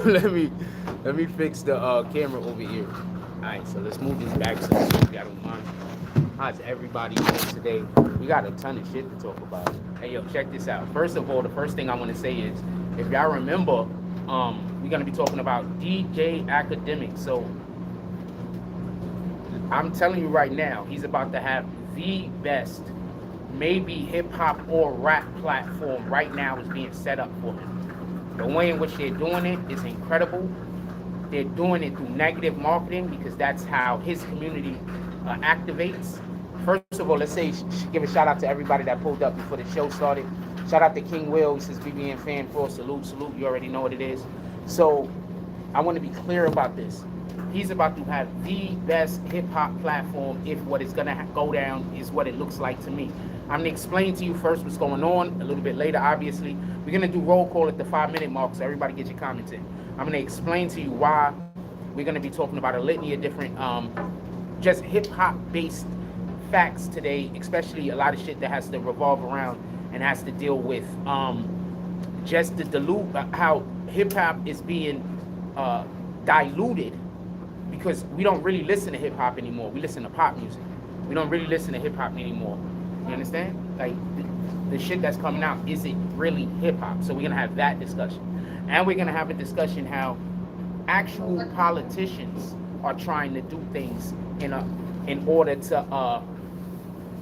let me fix the camera over here. All right, so let's move this back so y'all don't mind. How's everybody doing today? We got a ton of shit to talk about. Hey, yo, check this out. First of all, the first thing I want to say is, if y'all remember, we're gonna be talking about DJ Akademiks. So I'm telling you right now, he's about to have the best, maybe hip hop or rap platform right now is being set up for him. The way in which they're doing it is incredible. They're doing it through negative marketing because that's how his community activates. First of all, let's say give a shout out to everybody that pulled up before the show started. Shout out to King Will. He says BBN fan for salute. You already know what it is. So I want to be clear about this. He's about to have the best hip hop platform if what is gonna go down is what it looks like to me. I'm gonna explain to you first what's going on. A little bit later, obviously, we're gonna do roll call at the 5-minute mark, so everybody get your comments in. I'm gonna explain to you why we're gonna be talking about a litany of different, just hip hop based facts today, especially a lot of shit that has to revolve around and has to deal with just the how hip hop is being diluted because we don't really listen to hip hop anymore. We listen to pop music. We don't really listen to hip hop anymore. You understand? Like the shit that's coming out, is it really hip hop? So we're gonna have that discussion, and we're gonna have a discussion how actual politicians are trying to do things in order to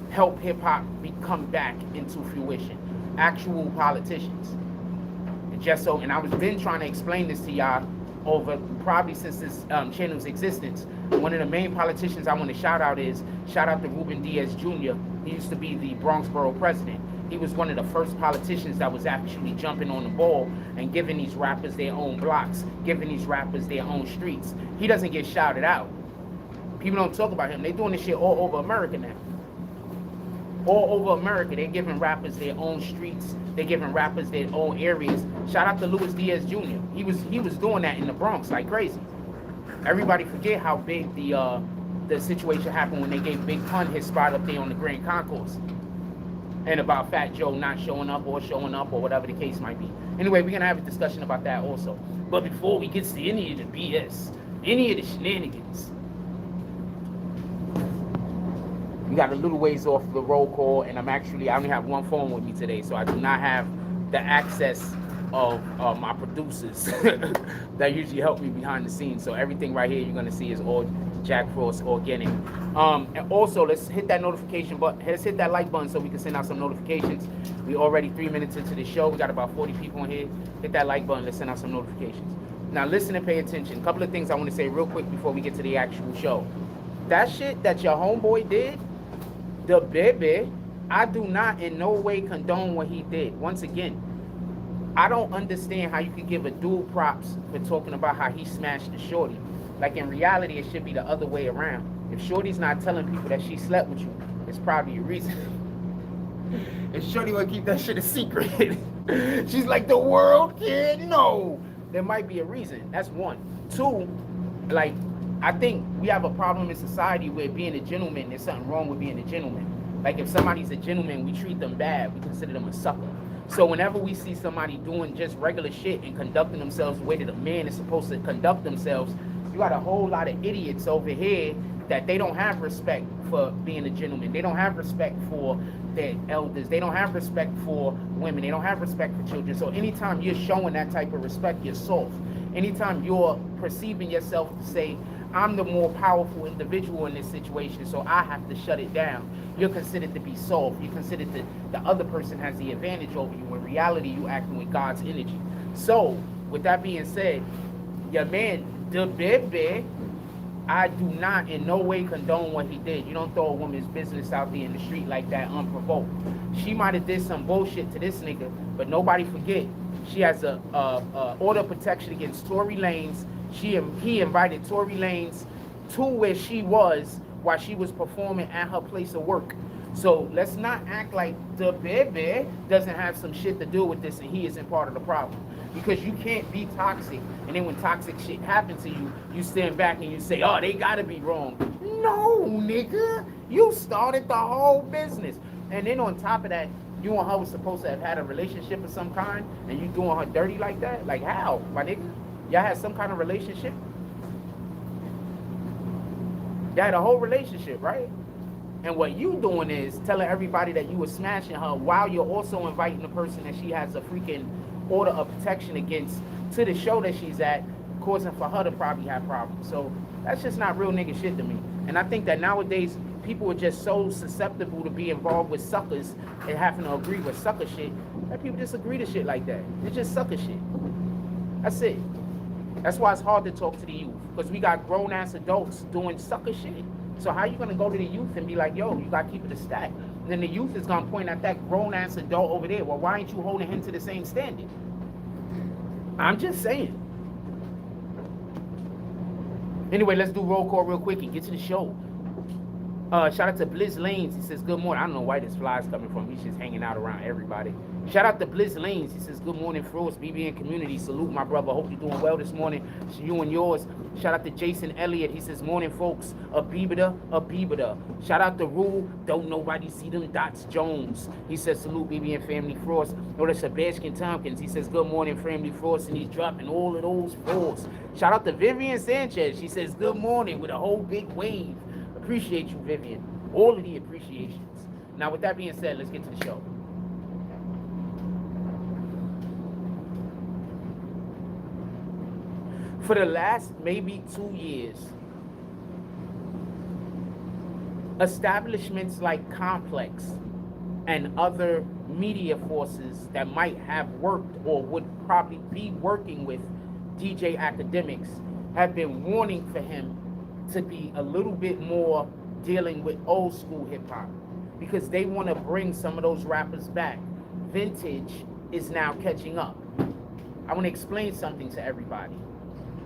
help hip hop come back into fruition. Actual politicians. Just so, and I was been trying to explain this to y'all over probably since this channel's existence. One of the main politicians I want to shout out to Ruben Diaz Jr. He used to be the Bronx Borough president. He was one of the first politicians that was actually jumping on the ball and giving these rappers their own blocks, giving these rappers their own streets. He doesn't get shouted out. People don't talk about him. They're doing this shit all over America now. All over America, they're giving rappers their own streets. They're giving rappers their own areas. Shout out to Louis Diaz Jr. He was doing that in the Bronx like crazy. Everybody forget how big the situation happened when they gave Big Pun his spot up there on the Grand Concourse. And about Fat Joe not showing up or whatever the case might be. Anyway, we're gonna have a discussion about that also. But before we get to any of the BS, any of the shenanigans, we got a little ways off the roll call, and I only have one phone with me today, so I do not have the access of my producers that usually help me behind the scenes. So everything right here you're gonna see is all Jack Frost organic. And also let's hit that notification button. Let's hit that like button so we can send out some notifications. We already 3 minutes into the show. We got about 40 people in here. Hit that like button. Let's send out some notifications. Now listen and pay attention. A couple of things I want to say real quick before we get to the actual show. That shit that your homeboy did, the baby, I do not in no way condone what he did. Once again, I don't understand how you could give a dude props for talking about how he smashed the shorty. Like in reality, it should be the other way around. If shorty's not telling people that she slept with you, it's probably a reason. If shorty want to keep that shit a secret, she's like, the world can't know. There might be a reason. That's one. Two, like, I think we have a problem in society where being a gentleman, there's something wrong with being a gentleman. Like if somebody's a gentleman, we treat them bad. We consider them a sucker. So whenever we see somebody doing just regular shit and conducting themselves the way that a man is supposed to conduct themselves, you got a whole lot of idiots over here that they don't have respect for being a gentleman. They don't have respect for their elders. They don't have respect for women. They don't have respect for children. So anytime you're showing that type of respect, you're soft. Anytime you're perceiving yourself to say, I'm the more powerful individual in this situation, so I have to shut it down, you're considered to be soft. You're considered to, the other person has the advantage over you. In reality, you acting with God's energy. So, with that being said, your man, the baby, I do not in no way condone what he did. You don't throw a woman's business out there in the street like that unprovoked. She might have did some bullshit to this nigga, but nobody forget, she has a order of protection against Tory Lanez. He invited Tory Lanez to where she was while she was performing at her place of work. So let's not act like the baby doesn't have some shit to do with this and he isn't part of the problem. Because you can't be toxic, and then when toxic shit happens to you, you stand back and you say, oh, they gotta be wrong. No, nigga, you started the whole business. And then on top of that, you and her was supposed to have had a relationship of some kind, and you doing her dirty like that? Like how, my nigga? Y'all had some kind of relationship? Y'all had a whole relationship, right? And what you doing is telling everybody that you were smashing her while you're also inviting the person that she has a freaking order of protection against to the show that she's at, causing for her to probably have problems. So that's just not real nigga shit to me. And I think that nowadays people are just so susceptible to be involved with suckers and having to agree with sucker shit that people just agree to shit like that. It's just sucker shit. That's it. That's why it's hard to talk to the youth, because we got grown ass adults doing sucker shit. So how you gonna go to the youth and be like, yo, you gotta keep it a stack? And then the youth is gonna point at that grown ass adult over there. Well, why ain't you holding him to the same standard? I'm just saying. Anyway, let's do roll call real quick and get to the show. Shout out to Blizz Lanes. He says, good morning. I don't know why this fly's coming from. He's just hanging out around everybody. Shout out to Blizz Lanes. He says, good morning, Frost, BBN community. Salute, my brother. Hope you're doing well this morning. So you and yours. Shout out to Jason Elliott. He says, morning, folks. A Bibida. Shout out to Rule. Don't nobody see them dots, Jones. He says, salute, BBN family, Frost. Oh, that's Sebastian Tompkins. He says, good morning, family, Frost. And he's dropping all of those Frost. Shout out to Vivian Sanchez. She says, good morning, with a whole big wave. Appreciate you, Vivian. All of the appreciations. Now, with that being said, let's get to the show. For the last maybe 2 years, establishments like Complex and other media forces that might have worked or would probably be working with DJ Akademiks have been warning for him to be a little bit more dealing with old school hip hop, because they want to bring some of those rappers back. Vintage is now catching up. I want to explain something to everybody.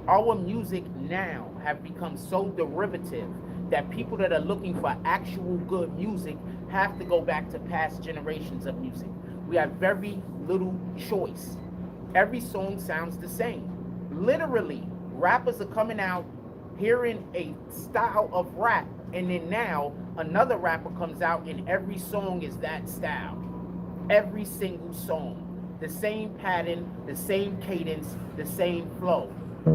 Our music now have become so derivative that people that are looking for actual good music have to go back to past generations of music. We have very little choice. Every song sounds the same. Literally, rappers are coming out hearing a style of rap, and then now another rapper comes out and every song is that style. Every single song, the same pattern, the same cadence, the same flow.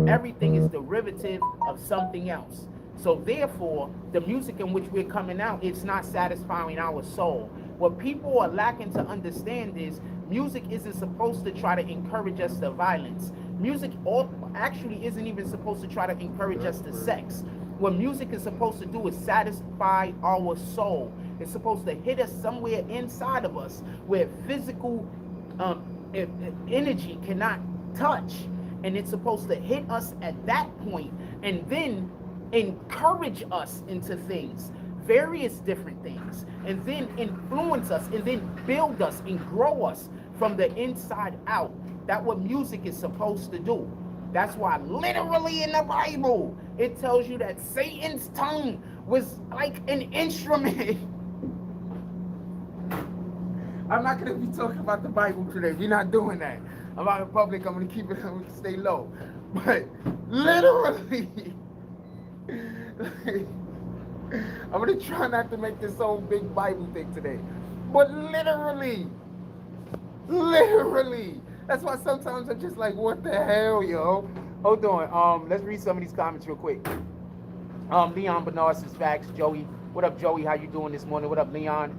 Everything is derivative of something else. So therefore, the music in which we're coming out, it's not satisfying our soul. What people are lacking to understand is music isn't supposed to try to encourage us to violence. Music actually isn't even supposed to try to encourage us to sex. What music is supposed to do is satisfy our soul. It's supposed to hit us somewhere inside of us where physical energy cannot touch. And it's supposed to hit us at that point and then encourage us into things, various different things, and then influence us and then build us and grow us from the inside out. That's what music is supposed to do. That's why literally in the Bible, it tells you that Satan's tongue was like an instrument. I'm not going to be talking about the Bible today. We're not doing that. I'm out in public. I'm going to keep it, I'm going to stay low. But literally, I'm going to try not to make this whole big Bible thing today. But literally, that's why sometimes I'm just like, what the hell, yo? Hold on. Let's read some of these comments real quick. Leon Bernard says, facts. Joey, what up, Joey? How you doing this morning? What up, Leon?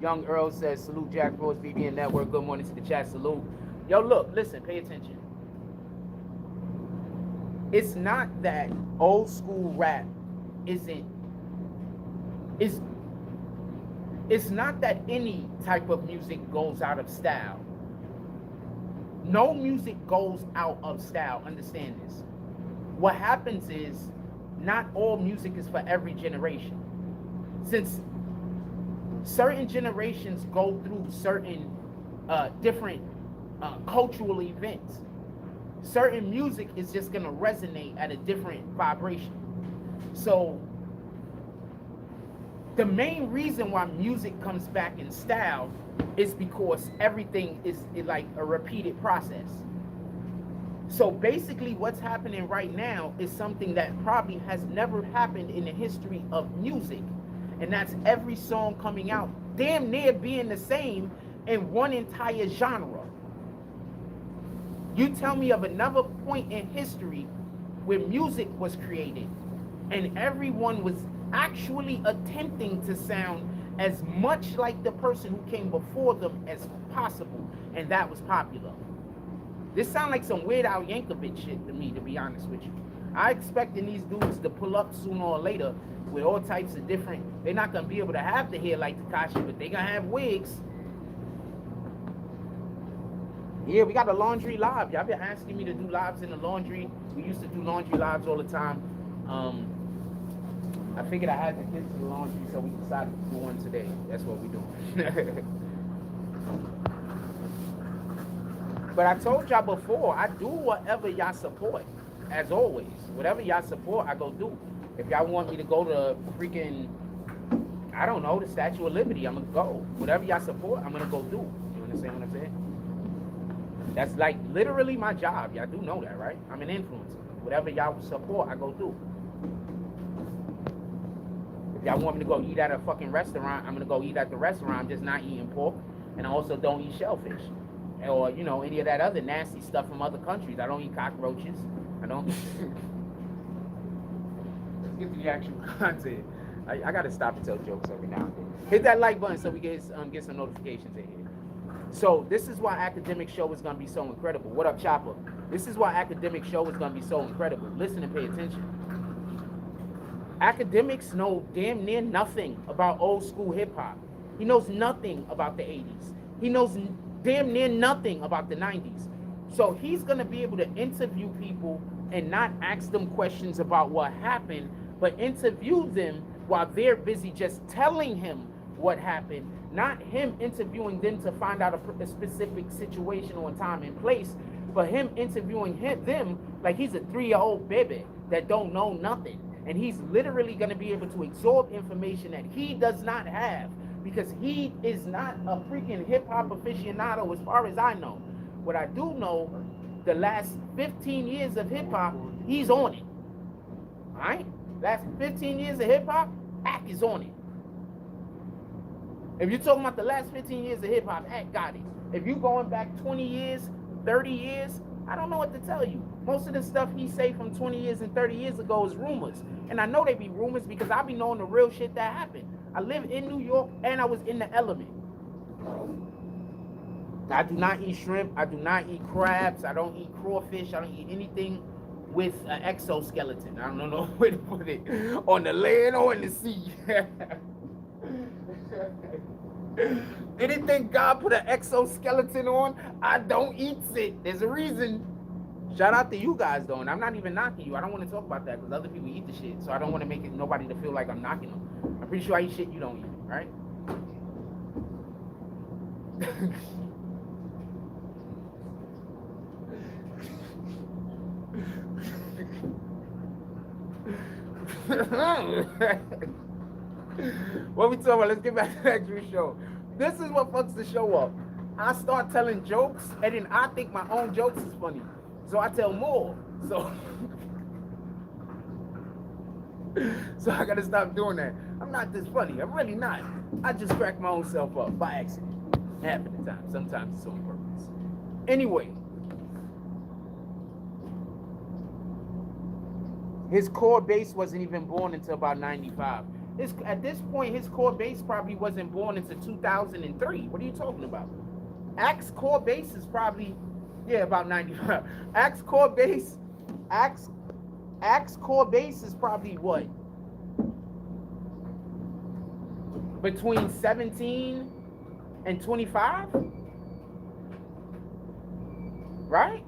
Young Earl says, salute, Jack Rose, BBN Network. Good morning to the chat. Salute. Yo, look, listen, pay attention. It's not that old school rap isn't. It's not that any type of music goes out of style. No music goes out of style. Understand this. What happens is not all music is for every generation. Since certain generations go through certain different cultural events, certain music is just going to resonate at a different vibration. So the main reason why music comes back in style is because everything is like a repeated process. So basically what's happening right now is something that probably has never happened in the history of music. And that's every song coming out damn near being the same in one entire genre. You tell me of another point in history where music was created and everyone was actually attempting to sound as much like the person who came before them as possible, and that was popular. This sounds like some Weird Al Yankovic shit to me, to be honest with you. I expecting these dudes to pull up sooner or later with all types of different, they're not gonna be able to have the hair like Tekashi, but they gonna have wigs. Yeah, we got a laundry live. Y'all been asking me to do lives in the laundry. We used to do laundry lives all the time. I figured I had to get to the laundry, so we decided to do one today. That's what we're doing. But I told y'all before, I do whatever y'all support, as always. Whatever y'all support, I go do. If y'all want me to go to freaking, I don't know, the Statue of Liberty, I'm gonna go. Whatever y'all support, I'm gonna go do. You understand what I'm saying? That's like literally my job. Y'all do know that, right? I'm an influencer. Whatever y'all support, I go do. If y'all want me to go eat at a fucking restaurant, I'm gonna go eat at the restaurant. I'm just not eating pork, and I also don't eat shellfish. Or, you know, any of that other nasty stuff from other countries. I don't eat cockroaches. I don't. Let's get to the actual content. I gotta stop and tell jokes every now and then. Hit that like button so we get some notifications in here. So this is why Akademiks show is gonna be so incredible. What up, Chopper? This is why Akademiks show is gonna be so incredible. Listen and pay attention. Akademiks know damn near nothing about old school hip hop. He knows nothing about the 80s. He knows damn near nothing about the 90s. So he's going to be able to interview people and not ask them questions about what happened, but interview them while they're busy just telling him what happened, not him interviewing them to find out a specific situation or time and place, but him interviewing them like he's a 3-year-old baby that don't know nothing. And he's literally going to be able to absorb information that he does not have, because he is not a freaking hip-hop aficionado as far as I know. What I do know, the last 15 years of hip-hop, he's on it. All right? Last 15 years of hip-hop, Ak is on it. If you're talking about the last 15 years of hip-hop, Ak got it. If you're going back 20 years, 30 years, I don't know what to tell you. Most of the stuff he say from 20 years and 30 years ago is rumors. And I know they be rumors because I be knowing the real shit that happened. I live in New York and I was in the element. I do not eat shrimp. I do not eat crabs. I don't eat crawfish. I don't eat anything with an exoskeleton. I don't know where to put it. On the land or in the sea. Anything God put an exoskeleton on, I don't eat it. There's a reason. Shout out to you guys though, and I'm not even knocking you. I don't want to talk about that because other people eat the shit, so I don't want to make it nobody to feel like I'm knocking them. I'm pretty sure I eat shit you don't eat, right? What we talking about? Let's get back to the actual show. This is what fucks the show up. I start telling jokes, and then I think my own jokes is funny, so I tell more. So I gotta stop doing that. I'm not this funny. I'm really not. I just crack my own self up by accident. Half of the time. Sometimes it's on purpose. Anyway, his core base wasn't even born until about 95. At this point, his core base probably wasn't born until 2003. What are you talking about? Ak's core base is probably, yeah, about 95. Ak's core base is probably what? Between 17 and 25? Right?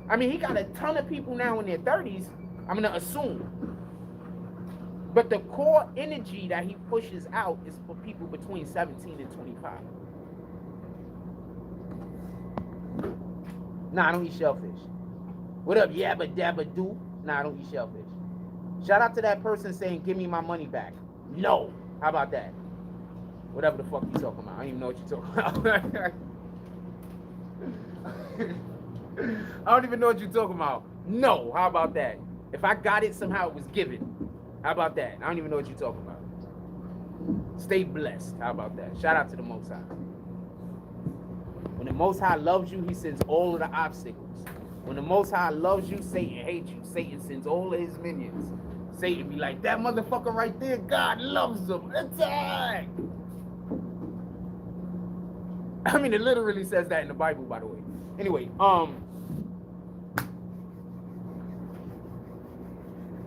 I mean, he got a ton of people now in their 30s, I'm gonna assume. But the core energy that he pushes out is for people between 17 and 25. Nah, I don't eat shellfish. What up, yabba dabba doo? Nah, I don't eat shellfish. Shout out to that person saying, give me my money back. No. How about that? Whatever the fuck you talking about. I don't even know what you're talking about. I don't even know what you're talking about. No. How about that? If I got it, somehow it was given. How about that? I don't even know what you're talking about. Stay blessed. How about that? Shout out to the Most High. When the Most High loves you, he sends all of the obstacles. When the Most High loves you, Satan hates you. Satan sends all of his minions. Satan be like, that motherfucker right there, God loves him. Attack! I mean, it literally says that in the Bible, by the way. Anyway,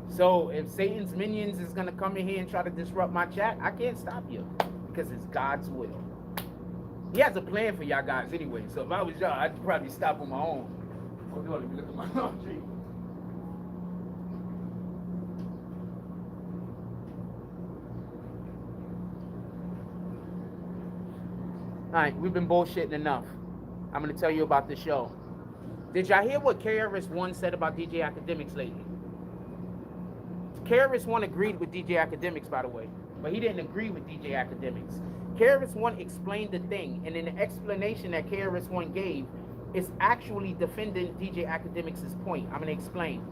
so if Satan's minions is gonna come in here and try to disrupt my chat, I can't stop you because it's God's will. He has a plan for y'all guys anyway. So if I was y'all, I'd probably stop on my own. Hold on, let me look at my laundry. All right, we've been bullshitting enough. I'm gonna tell you about the show. Did y'all hear what KRS-One said about DJ Akademiks lately? KRS-One agreed with DJ Akademiks, by the way, but he didn't agree with DJ Akademiks. KRS-One explained the thing, and in the explanation that KRS-One gave, it's actually defending DJ Akademiks' point. I'm gonna explain.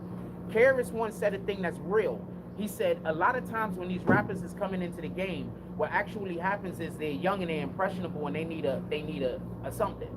KRS-One said a thing that's real. He said a lot of times when these rappers is coming into the game, what actually happens is they're young and they're impressionable and they need a something.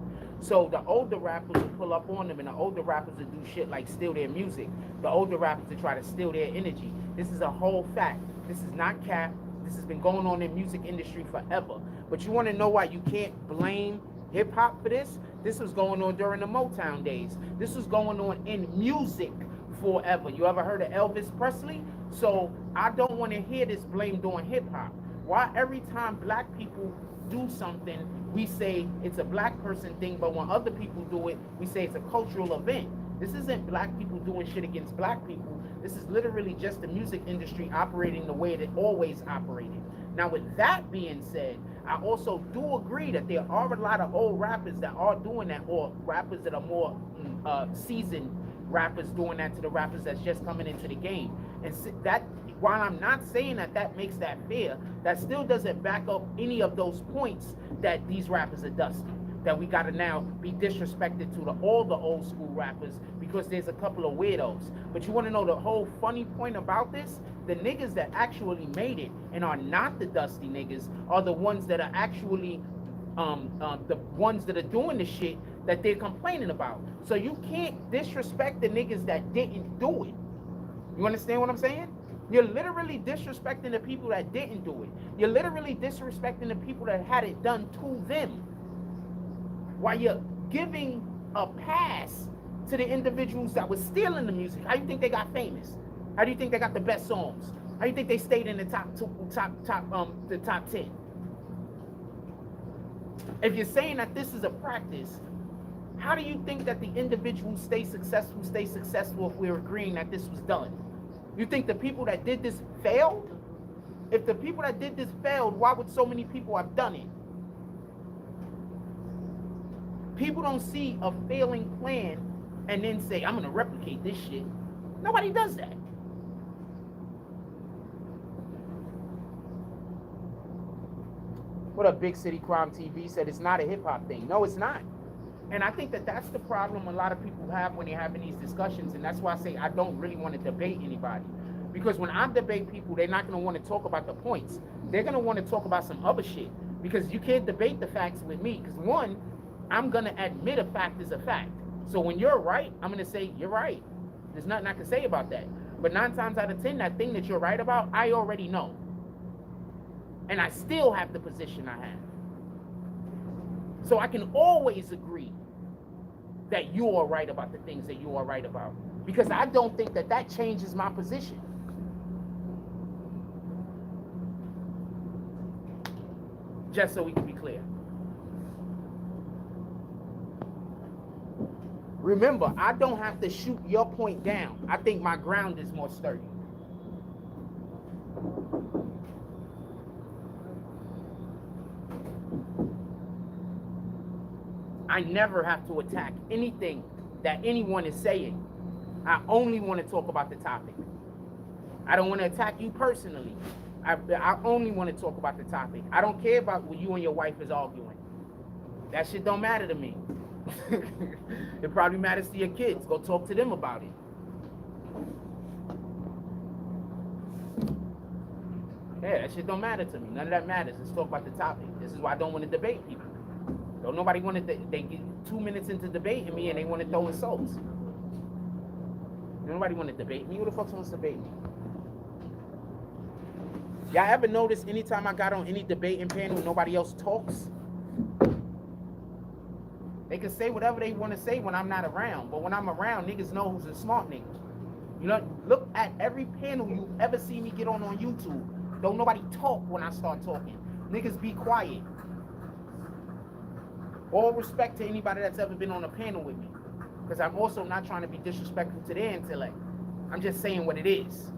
So the older rappers will pull up on them, and the older rappers will do shit like steal their music. The older rappers will try to steal their energy. This is a whole fact. This is not cap. This has been going on in the music industry forever. But you want to know why you can't blame hip hop for this? This was going on during the Motown days. This was going on in music forever. You ever heard of Elvis Presley? So I don't want to hear this blame doing hip hop. Why every time black people do something, we say it's a black person thing, but when other people do it, we say it's a cultural event. This isn't black people doing shit against black people. This is literally just the music industry operating the way it always operated. Now, with that being said, I also do agree that there are a lot of old rappers that are doing that, or rappers that are more seasoned rappers doing that to the rappers that's just coming into the game. And that, while I'm not saying that that makes that fair, that still doesn't back up any of those points that these rappers are dusty. That we gotta now be disrespected to all the old school rappers because there's a couple of weirdos. But you wanna know the whole funny point about this? The niggas that actually made it and are not the dusty niggas are the ones that are actually the ones that are doing the shit that they're complaining about. So you can't disrespect the niggas that didn't do it. You understand what I'm saying? You're literally disrespecting the people that didn't do it. You're literally disrespecting the people that had it done to them. While you're giving a pass to the individuals that was stealing the music. How do you think they got famous? How do you think they got the best songs? How do you think they stayed in the top 10? If you're saying that this is a practice, how do you think that the individuals stay successful if we're agreeing that this was done? You think the people that did this failed? If the people that did this failed, why would so many people have done it? People don't see a failing plan and then say, I'm gonna replicate this shit. Nobody does that. What up, Big City Crime TV said it's not a hip hop thing. No, it's not. And I think that that's the problem a lot of people have when they're having these discussions. And that's why I say I don't really want to debate anybody. Because when I debate people, they're not going to want to talk about the points. They're going to want to talk about some other shit. Because you can't debate the facts with me. Because one, I'm going to admit a fact is a fact. So when you're right, I'm going to say you're right. There's nothing I can say about that. But 9 times out of 10, that thing that you're right about, I already know. And I still have the position I have. So I can always agree that you are right about the things that you are right about. Because I don't think that that changes my position. Just so we can be clear. Remember, I don't have to shoot your point down. I think my ground is more sturdy. I never have to attack anything that anyone is saying. I only want to talk about the topic. I don't want to attack you personally. I only want to talk about the topic. I don't care about what you and your wife is arguing. That shit don't matter to me. It probably matters to your kids. Go talk to them about it. Yeah, that shit don't matter to me. None of that matters. Let's talk about the topic. This is why I don't want to debate people. Don't nobody want to, they get 2 minutes into debating me and they want to throw insults. Nobody want to debate me. Who the fuck wants to debate me? Y'all ever notice anytime I got on any debating panel, nobody else talks? They can say whatever they want to say when I'm not around. But when I'm around, niggas know who's a smart nigga. You know, look at every panel you ever see me get on YouTube. Don't nobody talk when I start talking. Niggas be quiet. All respect to anybody that's ever been on a panel with me. Because I'm also not trying to be disrespectful to their intellect. I'm just saying what it is.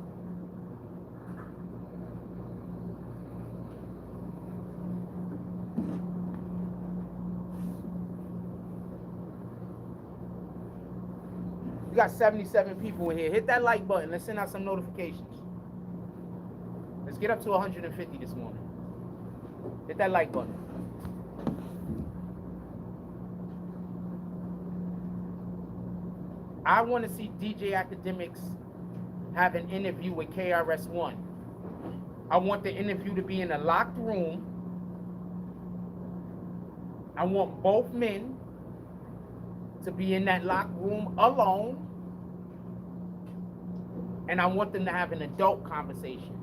We got 77 people in here. Hit that like button. Let's send out some notifications. Let's get up to 150 this morning. Hit that like button. I want to see DJ Akademiks have an interview with KRS-One. I want the interview to be in a locked room. I want both men to be in that locked room alone. And I want them to have an adult conversation.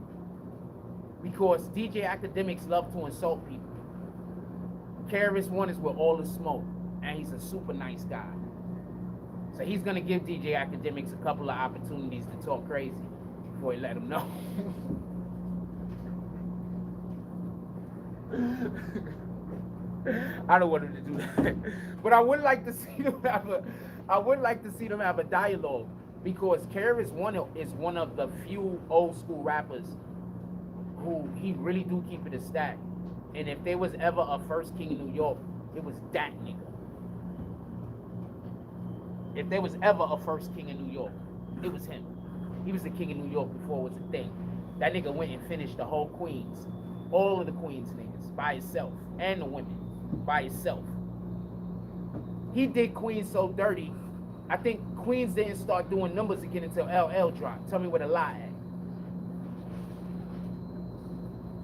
Because DJ Akademiks love to insult people. KRS-One is with all the smoke. And he's a super nice guy. So he's going to give DJ Akademiks a couple of opportunities to talk crazy before he let him know. I don't want him to do that. But I would like to see them have a dialogue, because KRS-One is one of the few old school rappers who he really do keep it a stack. And if there was ever a first king in New York, it was that nigga. If there was ever a first king in New York, it was him. He was the king in New York before it was a thing. That nigga went and finished the whole Queens. All of the Queens niggas by himself. And the women by himself. He did Queens so dirty, I think Queens didn't start doing numbers again until LL dropped. Tell me where the lie at.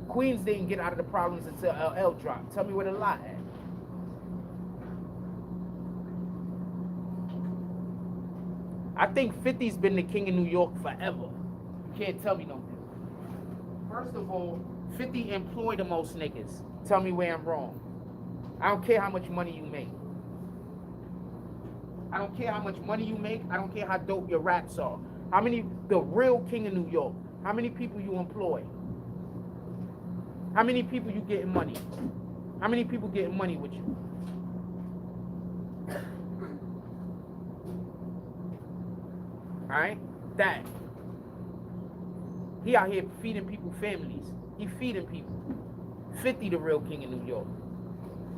Queens didn't get out of the problems until LL dropped. Tell me where the lie at. I think 50's been the king of New York forever. You can't tell me no different. First of all, 50 employ the most niggas. Tell me where I'm wrong. I don't care how much money you make. I don't care how much money you make. I don't care how dope your raps are. How many, the real king of New York, how many people you employ? How many people you getting money? How many people getting money with you? Alright? That. He out here feeding people families. He feeding people. 50 the real king of New York.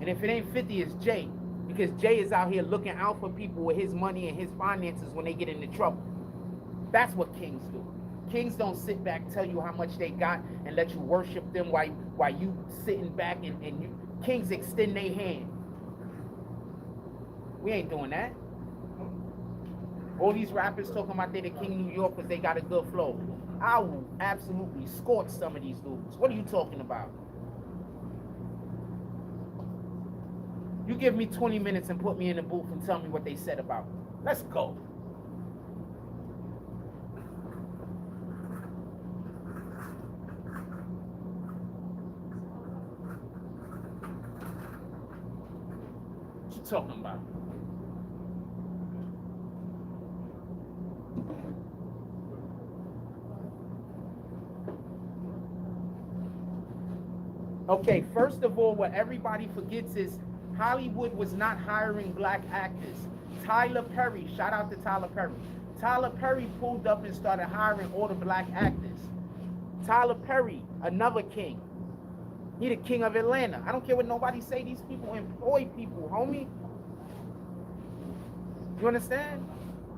And if it ain't 50, it's Jay. Because Jay is out here looking out for people with his money and his finances when they get into trouble. That's what kings do. Kings don't sit back, tell you how much they got, and let you worship them while you sitting back and you. Kings extend their hand. We ain't doing that. All these rappers talking about they the king of New York because they got a good flow. I will absolutely scorch some of these dudes. What are you talking about? You give me 20 minutes and put me in the booth and tell me what they said about me. Let's go. What you talking about? Okay, first of all, what everybody forgets is Hollywood was not hiring black actors. Tyler Perry, shout out to Tyler Perry. Tyler Perry pulled up and started hiring all the black actors. Tyler Perry, another king. He the king of Atlanta. I don't care what nobody say, these people employ people, homie. You understand?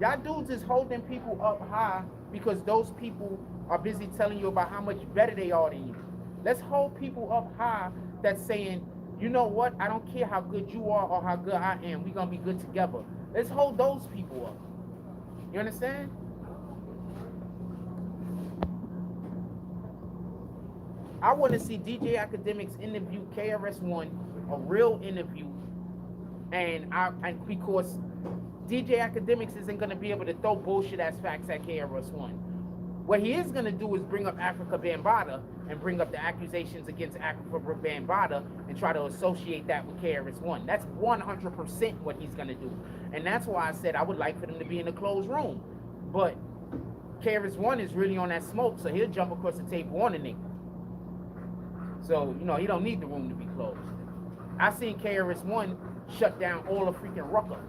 Y'all dudes is holding people up high because those people are busy telling you about how much better they are than you. Let's hold people up high that's saying, you know what? I don't care how good you are or how good I am. We're going to be good together. Let's hold those people up. You understand? I want to see DJ Akademiks interview KRS-One, a real interview, And because DJ Akademiks isn't going to be able to throw bullshit as facts at KRS-One. What he is going to do is bring up Africa Bambaataa and bring up the accusations against Africa Bambaataa and try to associate that with KRS-One. That's 100% what he's going to do. And that's why I said I would like for them to be in a closed room. But KRS-One is really on that smoke, so he'll jump across the table on a nigga. So, you know, he don't need the room to be closed. I seen KRS-One shut down all of freaking Rucker.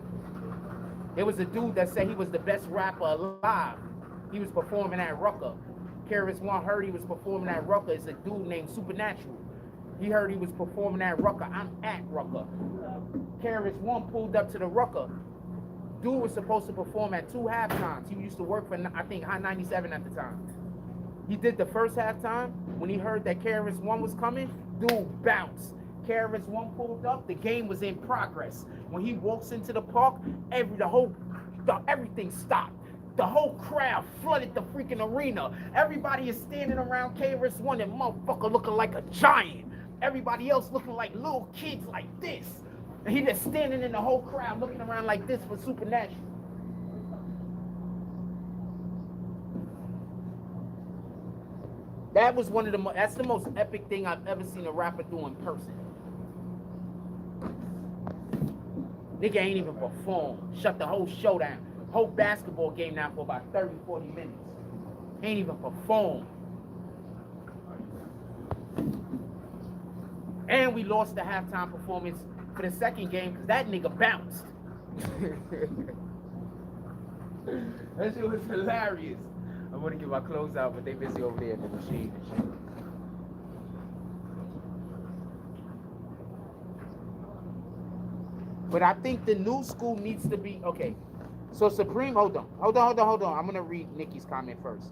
There was a dude that said he was the best rapper alive. He was performing at Rucker. KRS-One heard he was performing at Rucker. It's a dude named Supernatural. He heard he was performing at Rucker. I'm at Rucker. KRS-One pulled up to the Rucker. Dude was supposed to perform at 2 halftimes. He used to work for, I think, Hot 97 at the time. He did the first halftime. When he heard that KRS-One was coming, dude bounced. KRS-One pulled up. The game was in progress. When he walks into the park, everything stopped. The whole crowd flooded the freaking arena. Everybody is standing around KRS-One and motherfucker looking like a giant. Everybody else looking like little kids like this. And he just standing in the whole crowd looking around like this for Supernatural. That was one of the that's the most epic thing I've ever seen a rapper do in person. Nigga ain't even perform. Shut the whole show down. Whole basketball game down for about 30, 40 minutes. Ain't even perform. And we lost the halftime performance for the second game because that nigga bounced. That shit was hilarious. I want to get my clothes out, but they busy over there in the machine and shit. But I think the new school needs to be, okay. So Supreme, hold on. I'm going to read Nikki's comment first.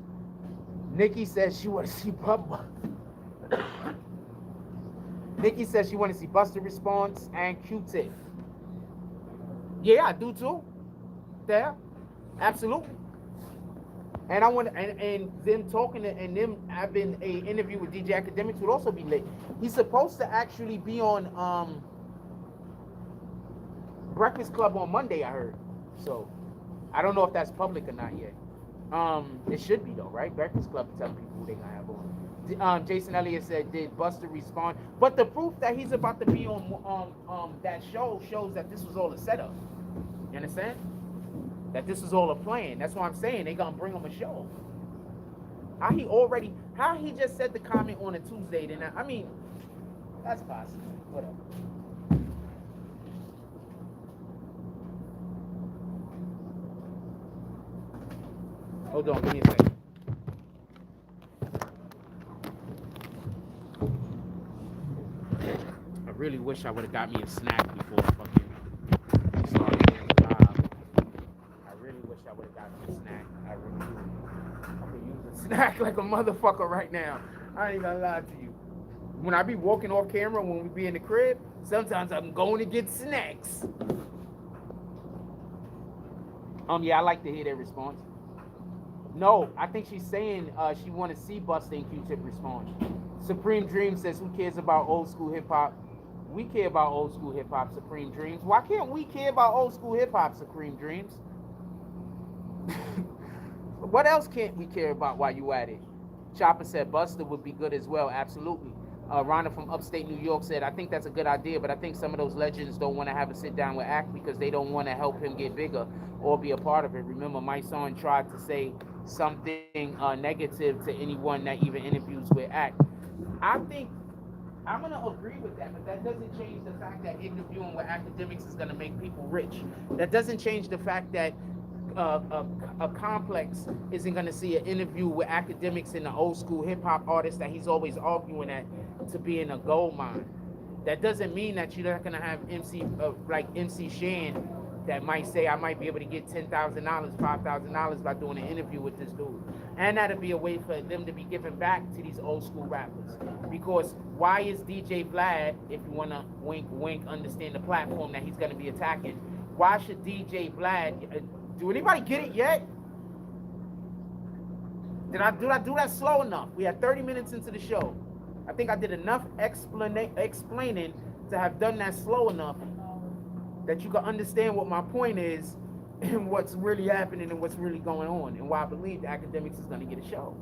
Nikki says she want to see Bubba. Nikki says she want to see Busta Response and Q-Tip. Yeah, I do too. Yeah, absolutely. And I want and them talking to, and them having an interview with DJ Akademiks would also be lit. He's supposed to actually be on Breakfast Club on Monday, I heard. So I don't know if that's public or not yet. It should be though, right? Breakfast Club telling people who they gonna have on. Jason Elliott said, "Did Busta respond?" But the proof that he's about to be on that show shows that this was all a setup. You understand? That this is all a plan. That's why I'm saying they gonna bring him a show. How he just said the comment on a Tuesday, then I mean, that's possible. Whatever. Hold on, give me a second. I really wish I would have got me a snack before I fucking started getting live. I really wish I would have got me a snack. I really do. I could use a snack like a motherfucker right now. I ain't gonna lie to you. When I be walking off camera, when we be in the crib, sometimes I'm going to get snacks. Yeah, I like to hear their response. No, I think she's saying she want to see Busta and Q-Tip respond. Supreme Dream says, who cares about old school hip hop? We care about old school hip hop, Supreme Dreams. Why can't we care about old school hip hop, Supreme Dreams? What else can't we care about while you at it? Chopper said Busta would be good as well. Absolutely. Rhonda from upstate New York said, I think that's a good idea, but I think some of those legends don't want to have a sit down with Act because they don't want to help him get bigger or be a part of it. Remember, my son tried to say something negative to anyone that even interviews with Act. I think I'm going to agree with that, but that doesn't change the fact that interviewing with Akademiks is going to make people rich. That doesn't change the fact that a complex isn't going to see an interview with Akademiks and the old school hip hop artist that he's always arguing at to be in a gold mine. That doesn't mean that you're not going to have like MC Shan that might say I might be able to get $10,000, $5,000 by doing an interview with this dude. And that'll be a way for them to be giving back to these old school rappers. Because why is DJ Vlad, if you want to wink, wink, understand the platform that he's going to be attacking, why should DJ Vlad, do anybody get it yet? Did I do that slow enough? We had 30 minutes into the show. I think I did enough explaining to have done that slow enough. that you can understand what my point is and what's really happening and what's really going on, and why I believe the Akademiks is going to get a show.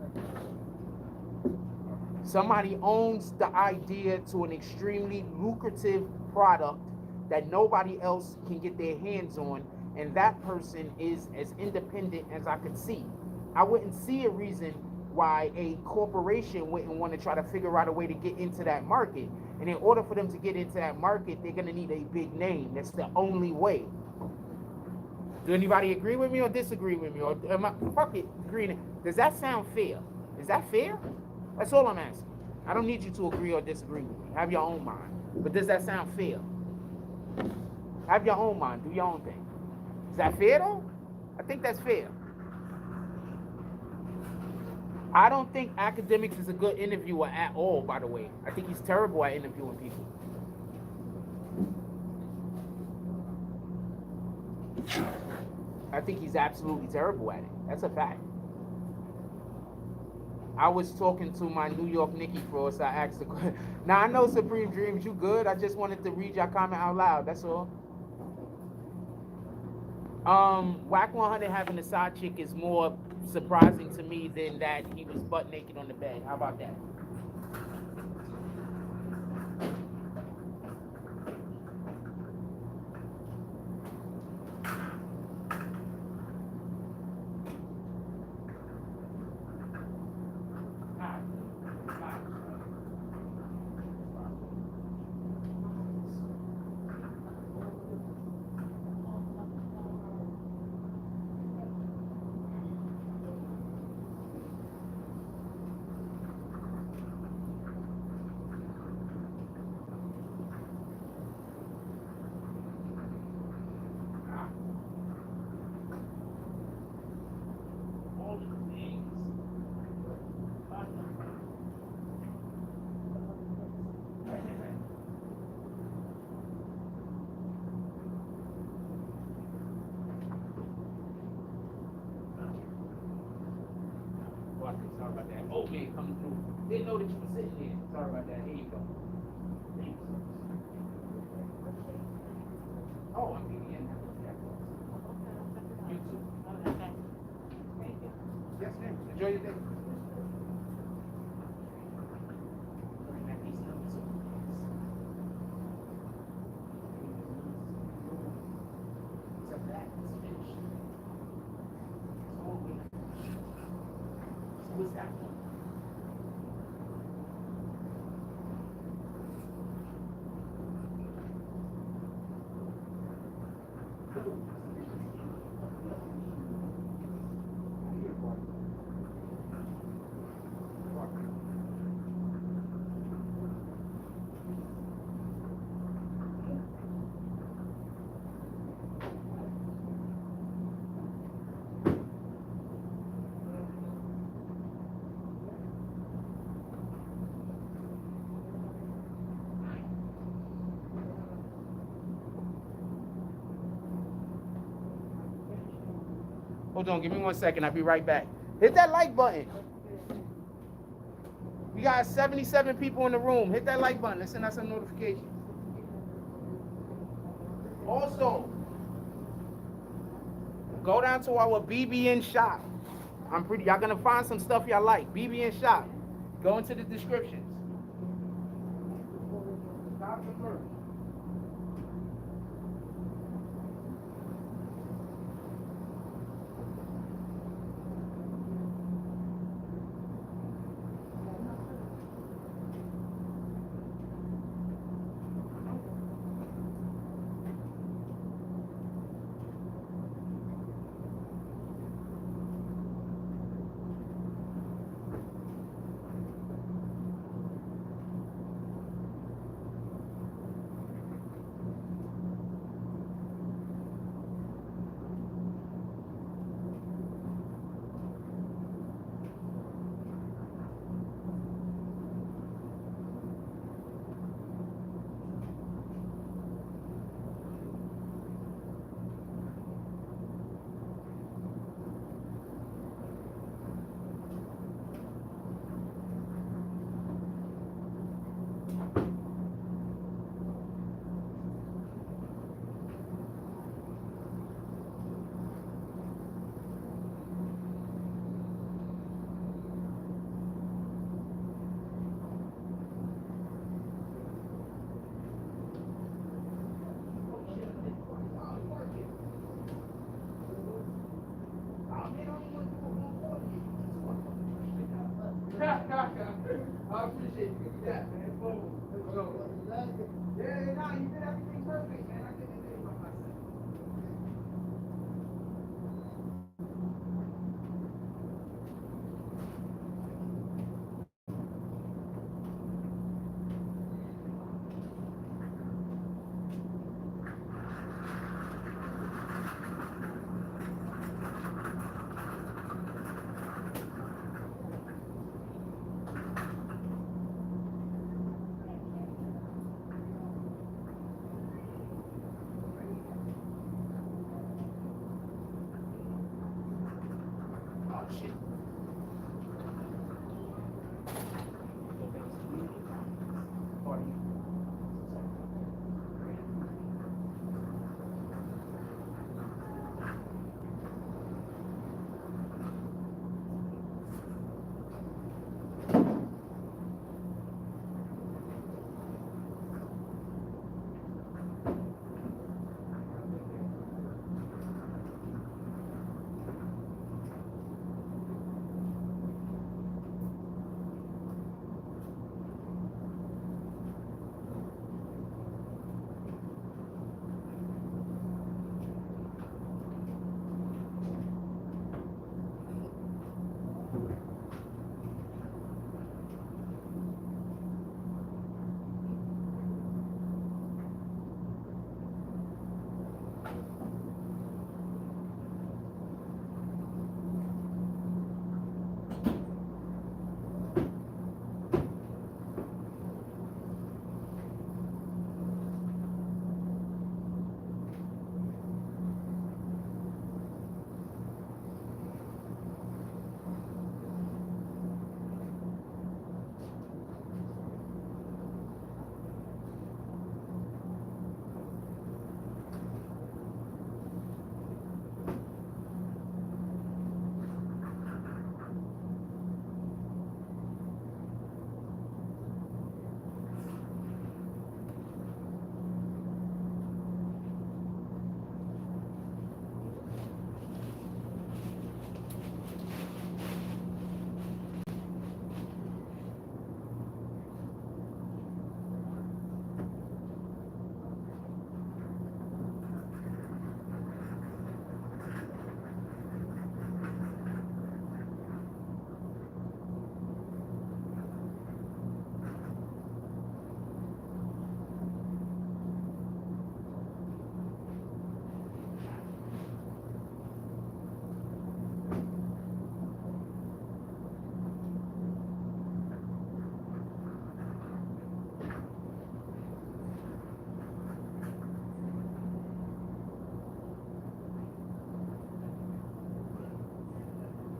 Somebody owns the idea to an extremely lucrative product that nobody else can get their hands on, and that person is as independent as I could see. I wouldn't see a reason why a corporation wouldn't want to try to figure out a way to get into that market. And in order for them to get into that market, they're going to need a big name. That's the only way. Do anybody agree with me or disagree with me? Or am I, fuck it, agreeing? Does that sound fair? Is that fair? That's all I'm asking. I don't need you to agree or disagree with me. Have your own mind. But does that sound fair? Have your own mind. Do your own thing. Is that fair though? I think that's fair. I don't think Akademiks is a good interviewer at all, by the way. I think he's terrible at interviewing people. I think he's absolutely terrible at it. That's a fact. I was talking to my New York Nikki for us. I asked the question. Now, I know Supreme Dreams, you good. I just wanted to read your comment out loud. That's all. Whack 100 having a side chick is more surprising to me than that he was butt naked on the bed. How about that? Sorry about that. Oh man, coming through. Didn't know that you were sitting there. Sorry about that. Here you go. Thanks. Oh, I'm BBN. You too. Thank you. Yes, ma'am. Enjoy your day. What's that? Hold on, give me 1 second. I'll be right back. Hit that like button. We got 77 people in the room. Hit that like button. Let's send us a notification. Also, go down to our BBN shop. Y'all gonna find some stuff y'all like. BBN shop. Go into the descriptions. Stop the merch. appreciate you. Yeah, man. Boom. Let's go. Yeah, nah, you did everything perfect, man. I couldn't do it by myself. Oh, shit.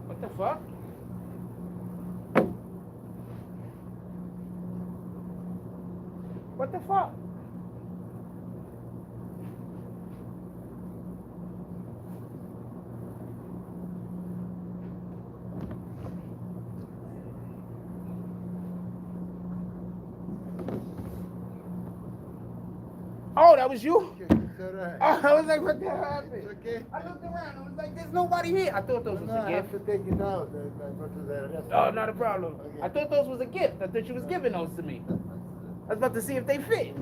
What the fuck? What the fuck? Oh, that was you? Right. Oh, I was like, what the hell happened? Okay. I looked around. I was like, there's nobody here. I thought those was a I have gift. to take it out. Go to the restaurant. Oh, not a problem. Okay. I thought those was a gift. I thought you was giving those to me. I was about to see if they fit.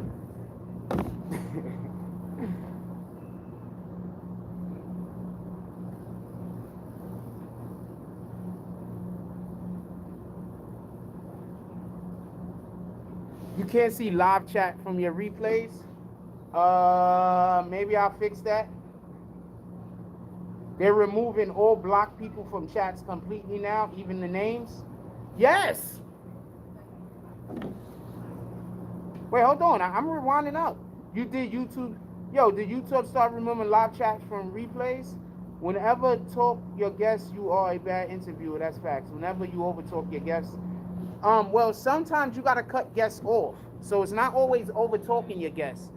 You can't see live chat from your replays. Maybe I'll fix that. They're removing all blocked people from chats completely now, even the names. Yes. Wait, hold on. I'm rewinding up. You did YouTube. Yo, did YouTube start removing live chats from replays? Whenever talk your guests, you are a bad interviewer. That's facts. Whenever you overtalk your guests. Well, sometimes you gotta cut guests off. So it's not always over talking your guests.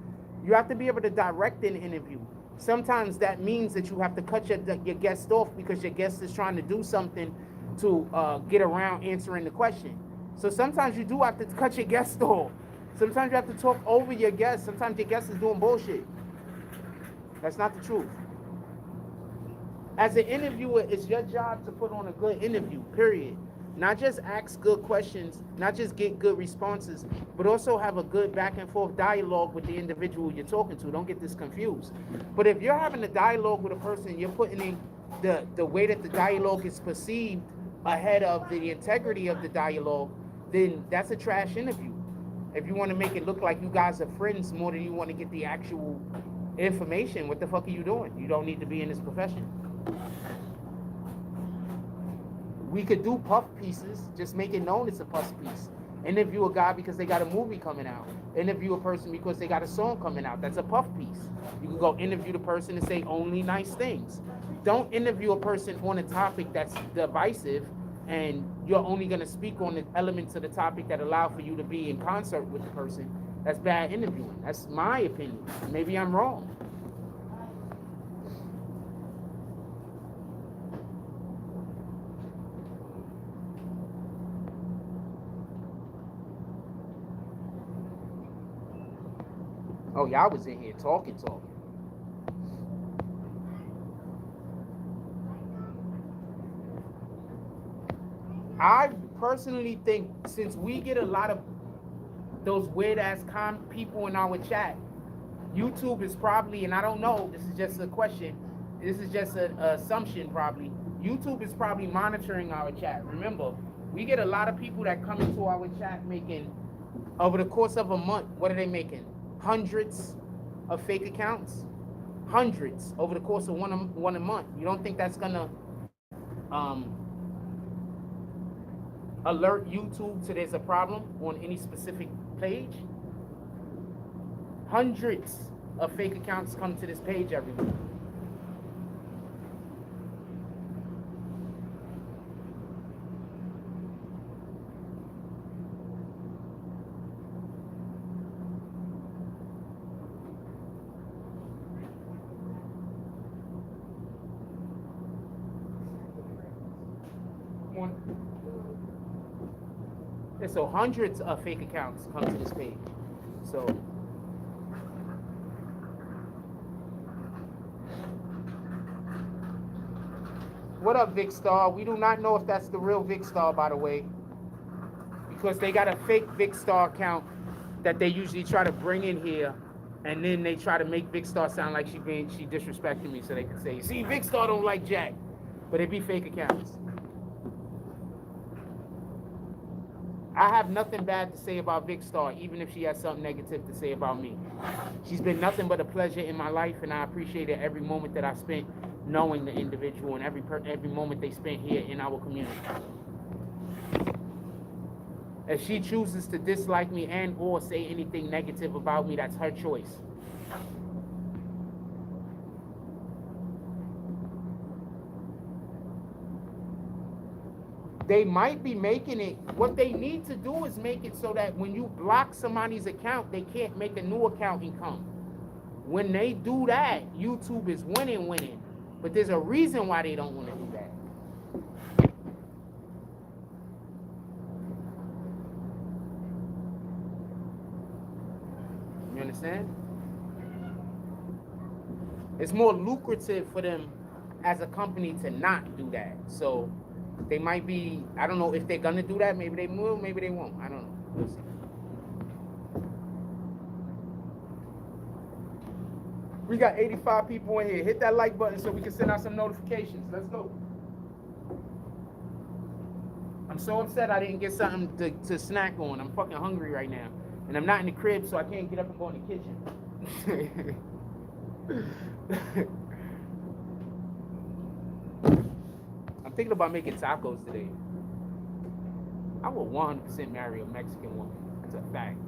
You have to be able to direct an interview. Sometimes that means that you have to cut your guest off because your guest is trying to do something to get around answering the question. So sometimes you do have to cut your guest off. Sometimes you have to talk over your guest. Sometimes your guest is doing bullshit. That's not the truth. As an interviewer, it's your job to put on a good interview, period. Not just ask good questions, not just get good responses, but also have a good back and forth dialogue with the individual you're talking to. Don't get this confused. But if you're having a dialogue with a person, you're putting in the way that the dialogue is perceived ahead of the integrity of the dialogue, then that's a trash interview. If you want to make it look like you guys are friends more than you want to get the actual information, what the fuck are you doing? You don't need to be in this profession. We could do puff pieces, just make it known it's a puff piece. Interview a guy because they got a movie coming out. Interview a person because they got a song coming out. That's a puff piece. You could go interview the person and say only nice things. Don't interview a person on a topic that's divisive and you're only going to speak on the elements of the topic that allow for you to be in concert with the person. That's bad interviewing. That's my opinion. Maybe I'm wrong. Oh, y'all was in here talking. I personally think since we get a lot of those weird ass people in our chat, YouTube is probably, and I don't know, this is just a question, this is just an assumption probably, YouTube is probably monitoring our chat. Remember, we get a lot of people that come into our chat making, over the course of a month, what are they making? Hundreds of fake accounts? Hundreds over the course of one a month. You don't think that's gonna alert YouTube to there's a problem on any specific page? Hundreds of fake accounts come to this page every week. Yeah, so hundreds of fake accounts come to this page. So what up, Vic Star? We do not know if that's the real Vic Star, by the way, because they got a fake Vic Star account that they usually try to bring in here, and then they try to make Vic Star sound like she disrespecting me, so they can say, see, Vic Star don't like Jack, but it be fake accounts. I have nothing bad to say about Vic Star, even if she has something negative to say about me. She's been nothing but a pleasure in my life, and I appreciated every moment that I spent knowing the individual and every moment they spent here in our community. If she chooses to dislike me and or say anything negative about me, that's her choice. They might be making it, what they need to do is make it so that when you block somebody's account, they can't make a new account and come. When they do that, YouTube is winning. But there's a reason why they don't want to do that. You understand? It's more lucrative for them as a company to not do that. So they might be, I don't know if they're gonna do that. Maybe they will, maybe they won't. I don't know. We'll see. We got 85 people in here. Hit that like button so we can send out some notifications. Let's go. I'm so upset I didn't get something to snack on. I'm fucking hungry right now. And I'm not in the crib, so I can't get up and go in the kitchen. I'm thinking about making tacos today. I will 100% marry a Mexican woman. That's a fact.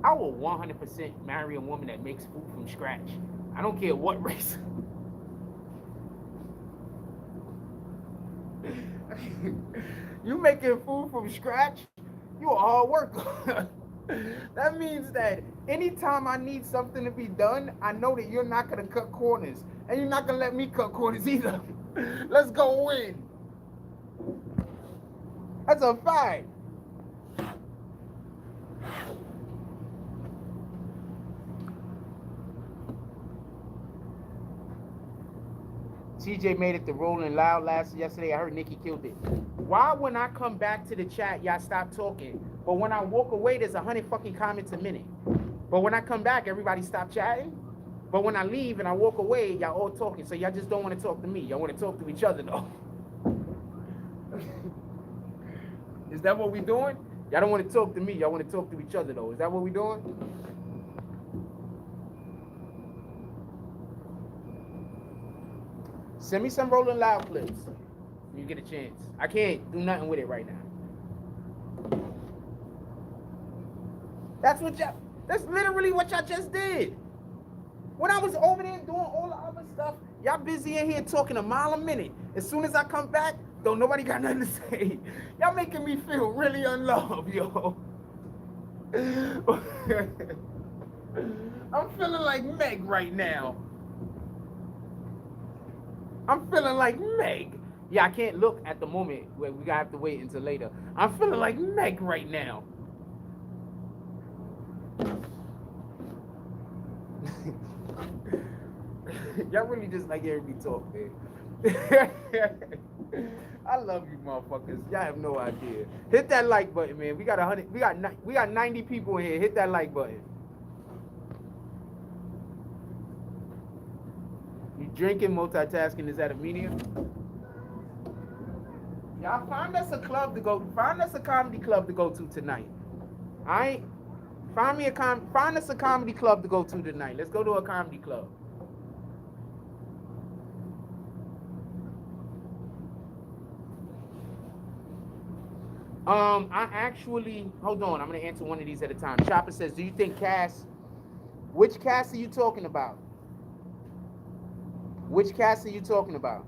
I will 100% marry a woman that makes food from scratch. I don't care what race. You making food from scratch? You a hard worker. That means that anytime I need something to be done, I know that you're not gonna cut corners. And you're not gonna let me cut corners either. Let's go win. That's a fact. TJ made it to Rolling Loud yesterday. I heard Nikki killed it. Why when I come back to the chat, y'all stop talking? But when I walk away, there's 100 fucking comments a minute. But when I come back, everybody stop chatting. But when I leave and I walk away, y'all all talking. So y'all just don't want to talk to me. Y'all want to talk to each other though. Is that what we doing? Y'all don't want to talk to me. Y'all want to talk to each other though. Is that what we doing? Send me some Rolling Loud clips when you get a chance. I can't do nothing with it right now. That's literally what y'all just did. When I was over there doing all the other stuff, y'all busy in here talking a mile a minute. As soon as I come back, don't nobody got nothing to say. Y'all making me feel really unloved, yo. I'm feeling like Meg right now. I'm feeling like Meg. Yeah, I can't look at the moment. We're gonna have to wait until later. I'm feeling like Meg right now. Y'all really just like hearing me talk, man. I love you motherfuckers. Y'all have no idea. Hit that like button, man. We got 100. We got 90 people in here. Hit that like button. You drinking, multitasking, is that a medium? Y'all find us a club to go. Find us a comedy club to go to tonight. Find us a comedy club to go to tonight. Let's go to a comedy club. Hold on, I'm gonna answer one of these at a time. Chopper says, do you think which cast are you talking about? Which cast are you talking about?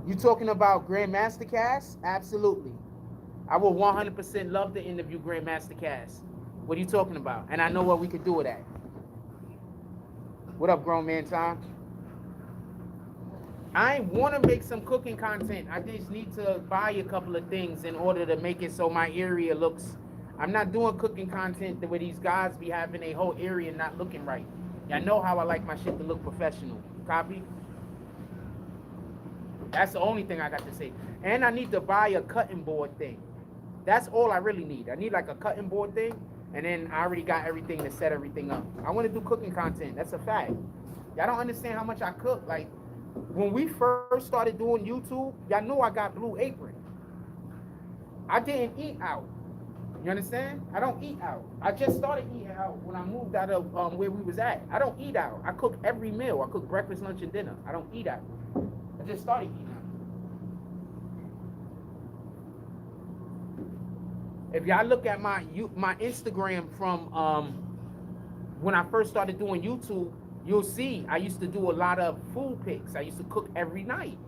You talking about Grandmaster Cast? Absolutely. I would 100% love to interview Grandmaster Cast. What are you talking about? And I know what we could do with that. What up, grown man Tom? I want to make some cooking content. I just need to buy a couple of things in order to make it so my area looks. I'm not doing cooking content the way these guys be having a whole area not looking right. Y'all know how I like my shit to look professional. Copy? That's the only thing I got to say. And I need to buy a cutting board thing. That's all I really need. I need like a cutting board thing. And then I already got everything to set everything up. I want to do cooking content. That's a fact. Y'all don't understand how much I cook. Like, when we first started doing YouTube, y'all know I got Blue Apron. I didn't eat out. You understand? I don't eat out. I just started eating out when I moved out of where we was at. I don't eat out. I cook every meal. I cook breakfast, lunch, and dinner. I don't eat out. I just started eating out. If y'all look at my Instagram from when I first started doing YouTube, you'll see I used to do a lot of food pics. I used to cook every night.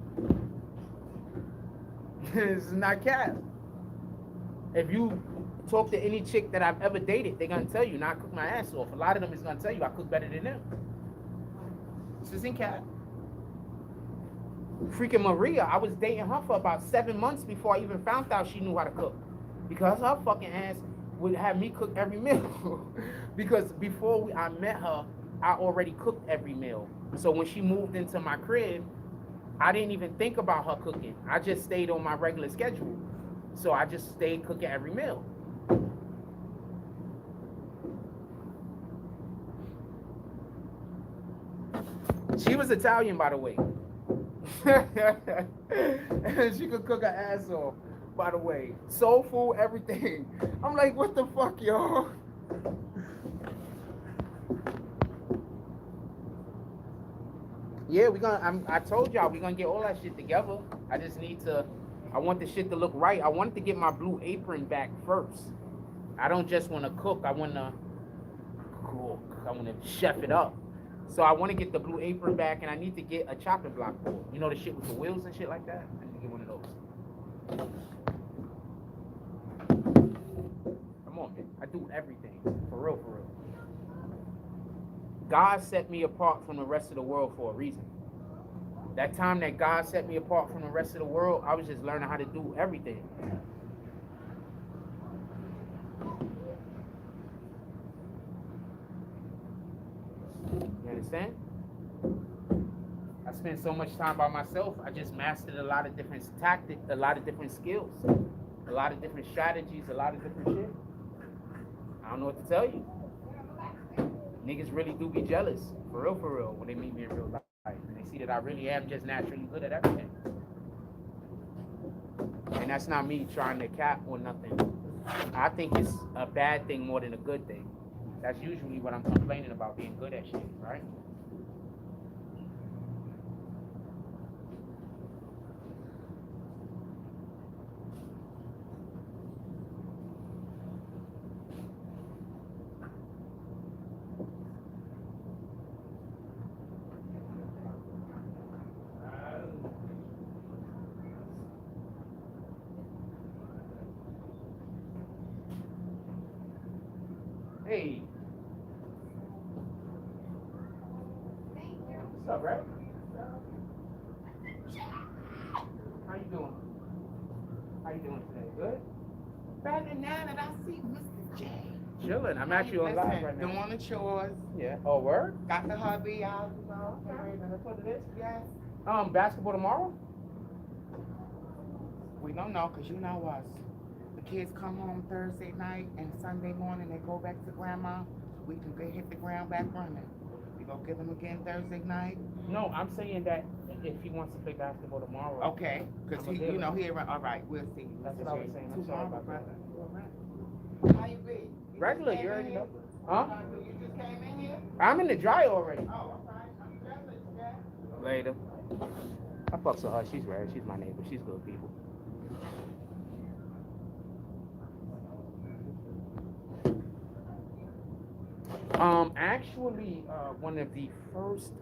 This is not cap. If you talk to any chick that I've ever dated, they're gonna tell you, I cook my ass off. A lot of them is gonna tell you I cook better than them. This isn't cap. Freaking Maria, I was dating her for about 7 months before I even found out she knew how to cook. Because her fucking ass would have me cook every meal. Because before I met her, I already cooked every meal. So when she moved into my crib, I didn't even think about her cooking. I just stayed on my regular schedule. So I just stayed cooking every meal. She was Italian, by the way. She could cook her ass off, by the way. Soul food, everything. I'm like, what the fuck, y'all? Yeah, I told y'all we're gonna get all that shit together. I just need to, I want the shit to look right. I wanted to get my Blue Apron back first. I don't just want to cook. I want to cook. I want to chef it up. So I want to get the Blue Apron back, and I need to get a chopping block board. You know the shit with the wheels and shit like that? I need to get one of those. Come on, man. I do everything. For real, for real. God set me apart from the rest of the world for a reason. That time that God set me apart from the rest of the world, I was just learning how to do everything. You understand? spent so much time by myself. I just mastered a lot of different tactics, a lot of different skills, a lot of different strategies, a lot of different shit. I don't know what to tell you. Niggas really do be jealous, for real, when they meet me in real life. And they see that I really am just naturally good at everything. And that's not me trying to cap or nothing. I think it's a bad thing more than a good thing. That's usually what I'm complaining about, being good at shit, right? Hey. What's up, right? How you doing? How you doing today? Good? Better now that I see Mr. J. Chilling. I'm actually on live right now. Doing the chores. Yeah. Oh, word? Got the hubby out, you know. Okay, that's what it is. Yes. Basketball tomorrow? We don't know, because you know us. The kids come home Thursday night and Sunday morning they go back to grandma. We can go hit the ground back running. We go get them again Thursday night. No, I'm saying that if he wants to play basketball tomorrow. Okay, because I'm he, you know, he around. All right, we'll see. That's what I was saying. I'm sorry about that. How you be? Regular, you already know. Huh? You just came in here? I'm in the dry already. Oh, okay. I'm jealous, yeah. Later. I fucks with her. She's rare. She's my neighbor. She's good people. Actually, one of the first,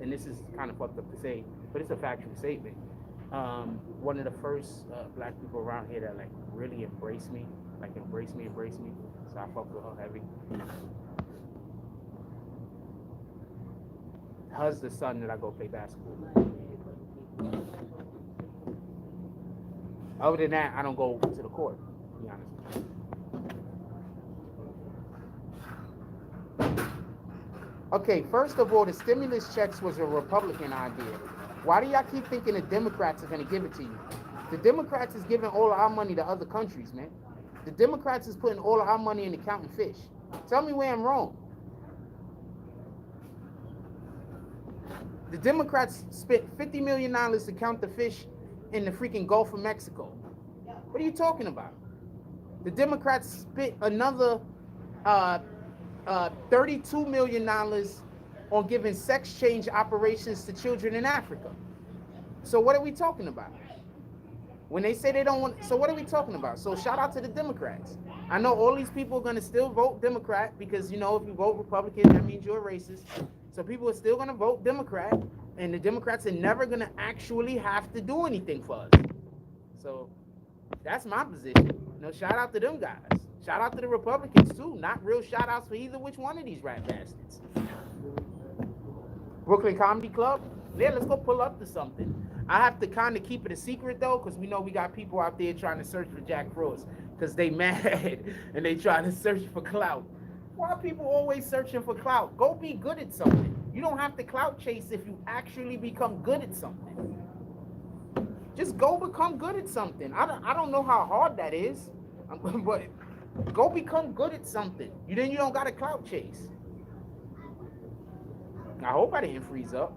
and this is kind of fucked up to say, but it's a factual statement. One of the first black people around here that like really embraced me, embrace me. So I fuck with her heavy. Her's the son that I go play basketball with. Other than that, I don't go to the court, to be honest. Okay, first of all, the stimulus checks was a Republican idea. Why do y'all keep thinking the Democrats are gonna give it to you? The Democrats is giving all of our money to other countries, man. The Democrats is putting all of our money into counting fish. Tell me where I'm wrong. The Democrats spent $50 million to count the fish in the freaking Gulf of Mexico. What are you talking about? The Democrats spent another $32 million on giving sex change operations to children in Africa. So what are we talking about? When they say they don't want, so what are we talking about? So shout out to the Democrats. I know all these people are going to still vote Democrat because, you know, if you vote Republican, that means you're a racist. So people are still going to vote Democrat, and the Democrats are never going to actually have to do anything for us. So that's my position. You know, shout out to them guys. Shout out to the Republicans too. Not real shout outs for either which one of these rat bastards. Brooklyn Comedy Club? Yeah, let's go pull up to something. I have to kind of keep it a secret though, because we know we got people out there trying to search for Jack Frost because they mad and they trying to search for clout. Why are people always searching for clout? Go be good at something. You don't have to clout chase if you actually become good at something. Just go become good at something. I don't know how hard that is, but go become good at something. Then you don't got to clout chase. I hope I didn't freeze up.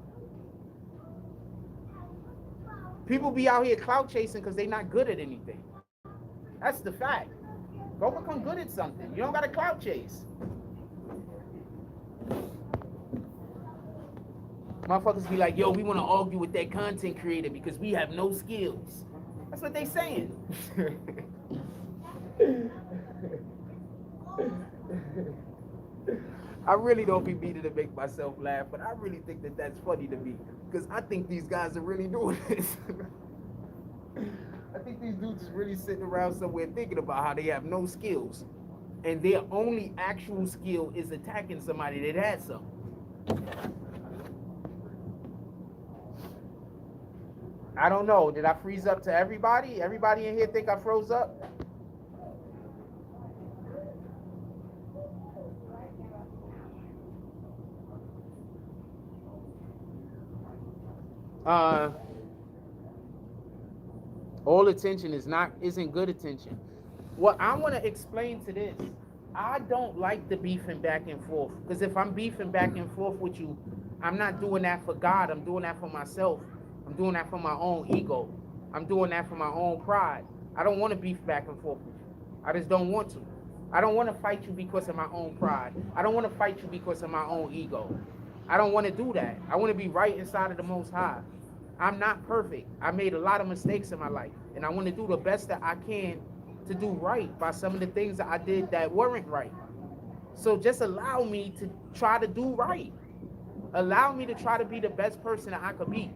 People be out here clout chasing because they're not good at anything. That's the fact. Go become good at something. You don't got to clout chase. Motherfuckers be like, yo, we want to argue with that content creator because we have no skills. That's what they saying. I really don't be beating to make myself laugh, but I really think that that's funny to me because I think these guys are really doing this. I think these dudes is really sitting around somewhere thinking about how they have no skills and their only actual skill is attacking somebody that has some. I don't know. Did I freeze up to everybody? Everybody in here think I froze up? Uh, all attention isn't good attention. What I want to explain to this, I don't like the beefing back and forth. Because if I'm beefing back and forth with you, I'm not doing that for God. I'm doing that for myself. I'm doing that for my own ego. I'm doing that for my own pride. I don't want to beef back and forth with you. I just don't want to. I don't want to fight you because of my own pride. I don't want to fight you because of my own ego. I don't want to do that. I want to be right inside of the Most High. I'm not perfect. I made a lot of mistakes in my life, and I want to do the best that I can to do right by some of the things that I did that weren't right. So just allow me to try to do right. Allow me to try to be the best person that I could be.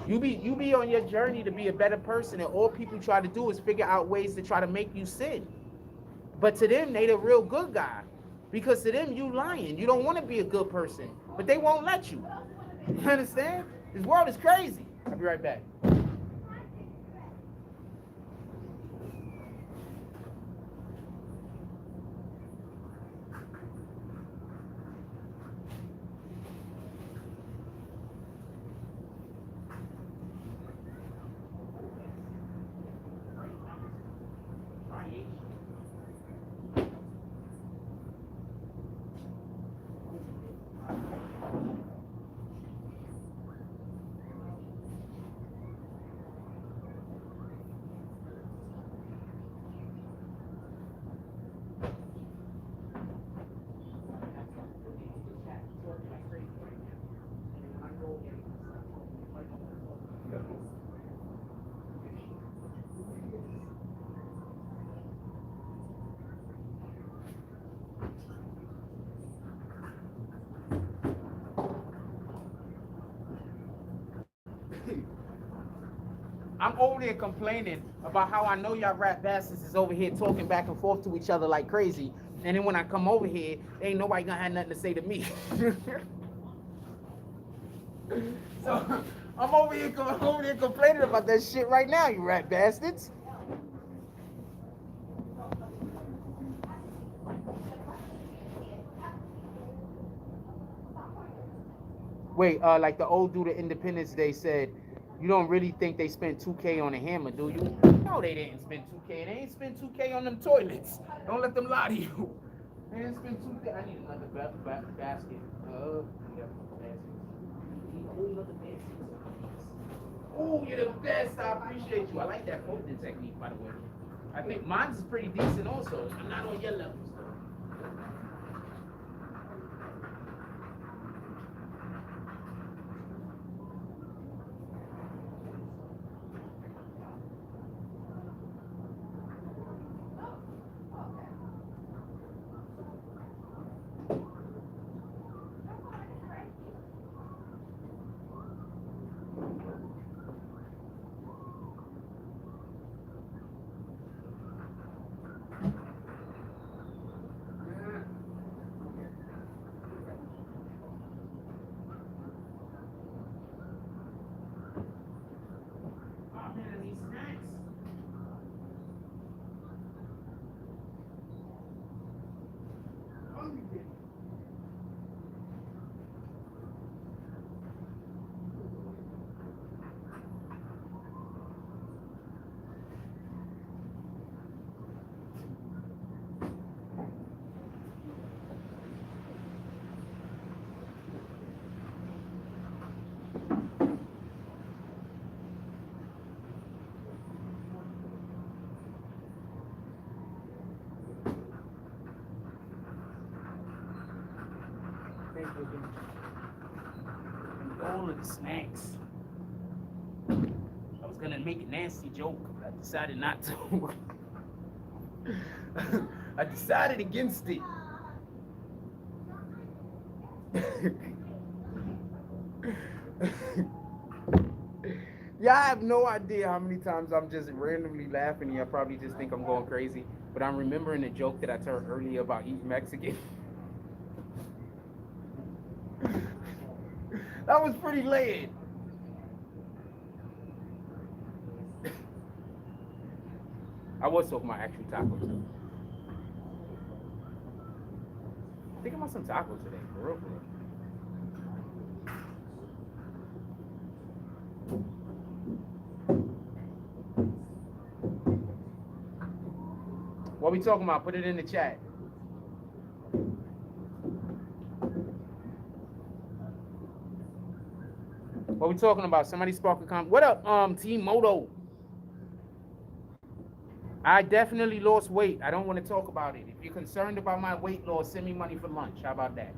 You be on your journey to be a better person, and all people try to do is figure out ways to try to make you sin. But to them, they the real good guy. Because to them, you lying. You don't want to be a good person. But they won't let you. You understand? This world is crazy. I'll be right back. I'm over there complaining about how I know y'all rap bastards is over here talking back and forth to each other like crazy. And then when I come over here, ain't nobody gonna have nothing to say to me. So I'm over here complaining about that shit right now, you rap bastards. Wait, like the old dude at Independence Day said, you don't really think they spent 2K on a hammer, do you? No, they didn't spend 2K. They ain't spend 2K on them toilets. Don't let them lie to you. They didn't spend 2K. I need another basket. Oh, you're the best. I appreciate you. I like that folding technique, by the way. I think mine's is pretty decent also. I'm not on your levels, though. All of the snacks. I was gonna make a nasty joke, but I decided not to. I decided against it. Y'all have no idea how many times I'm just randomly laughing. Y'all probably just think I'm going crazy. But I'm remembering a joke that I told earlier about eating Mexican. That was pretty laid. I was talking about actual tacos too. Think about some tacos today, for real, for real. What we talking about? Put it in the chat. What we talking about? Somebody spark a comment. What up, Team Moto? I definitely lost weight. I don't want to talk about it. If you're concerned about my weight loss, send me money for lunch. How about that?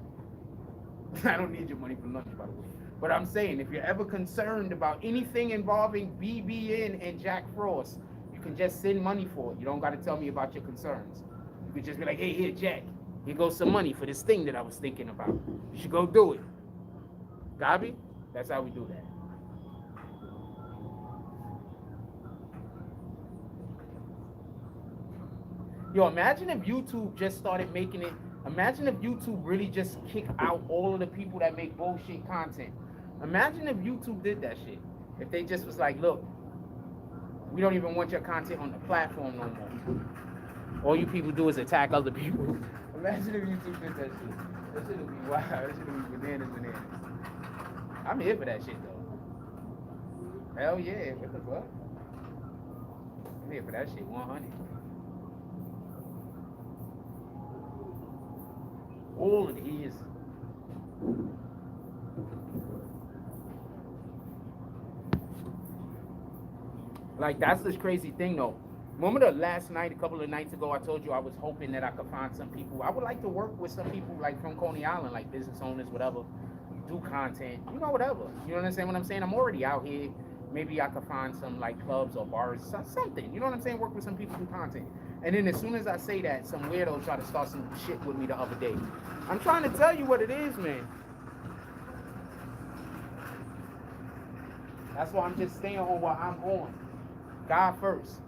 I don't need your money for lunch, by the way. But I'm saying, if you're ever concerned about anything involving BBN and Jack Frost, you can just send money for it. You don't got to tell me about your concerns. You can just be like, hey, here, Jack, here goes some money for this thing that I was thinking about. You should go do it. Gabi? That's how we do that. Yo, imagine if YouTube just started making it. Imagine if YouTube really just kicked out all of the people that make bullshit content. Imagine if YouTube did that shit. If they just was like, look, we don't even want your content on the platform no more. All you people do is attack other people. Imagine if YouTube did that shit. That shit would be wild. That shit would be bananas. I'm here for that shit though. Hell yeah, what the fuck? I'm here for that shit 100. All of these. Like, that's this crazy thing though. Remember the last night, a couple of nights ago, I told you I was hoping that I could find some people. I would like to work with some people like from Coney Island, like business owners, whatever, do content, you know, whatever. You understand what I'm saying? I'm already out here. Maybe I could find some like clubs or bars, something. You know what I'm saying? Work with some people, do content. And then as soon as I say that, some weirdo tried to start some shit with me the other day. I'm trying to tell you what it is, man. That's why I'm just staying on what I'm on. God first.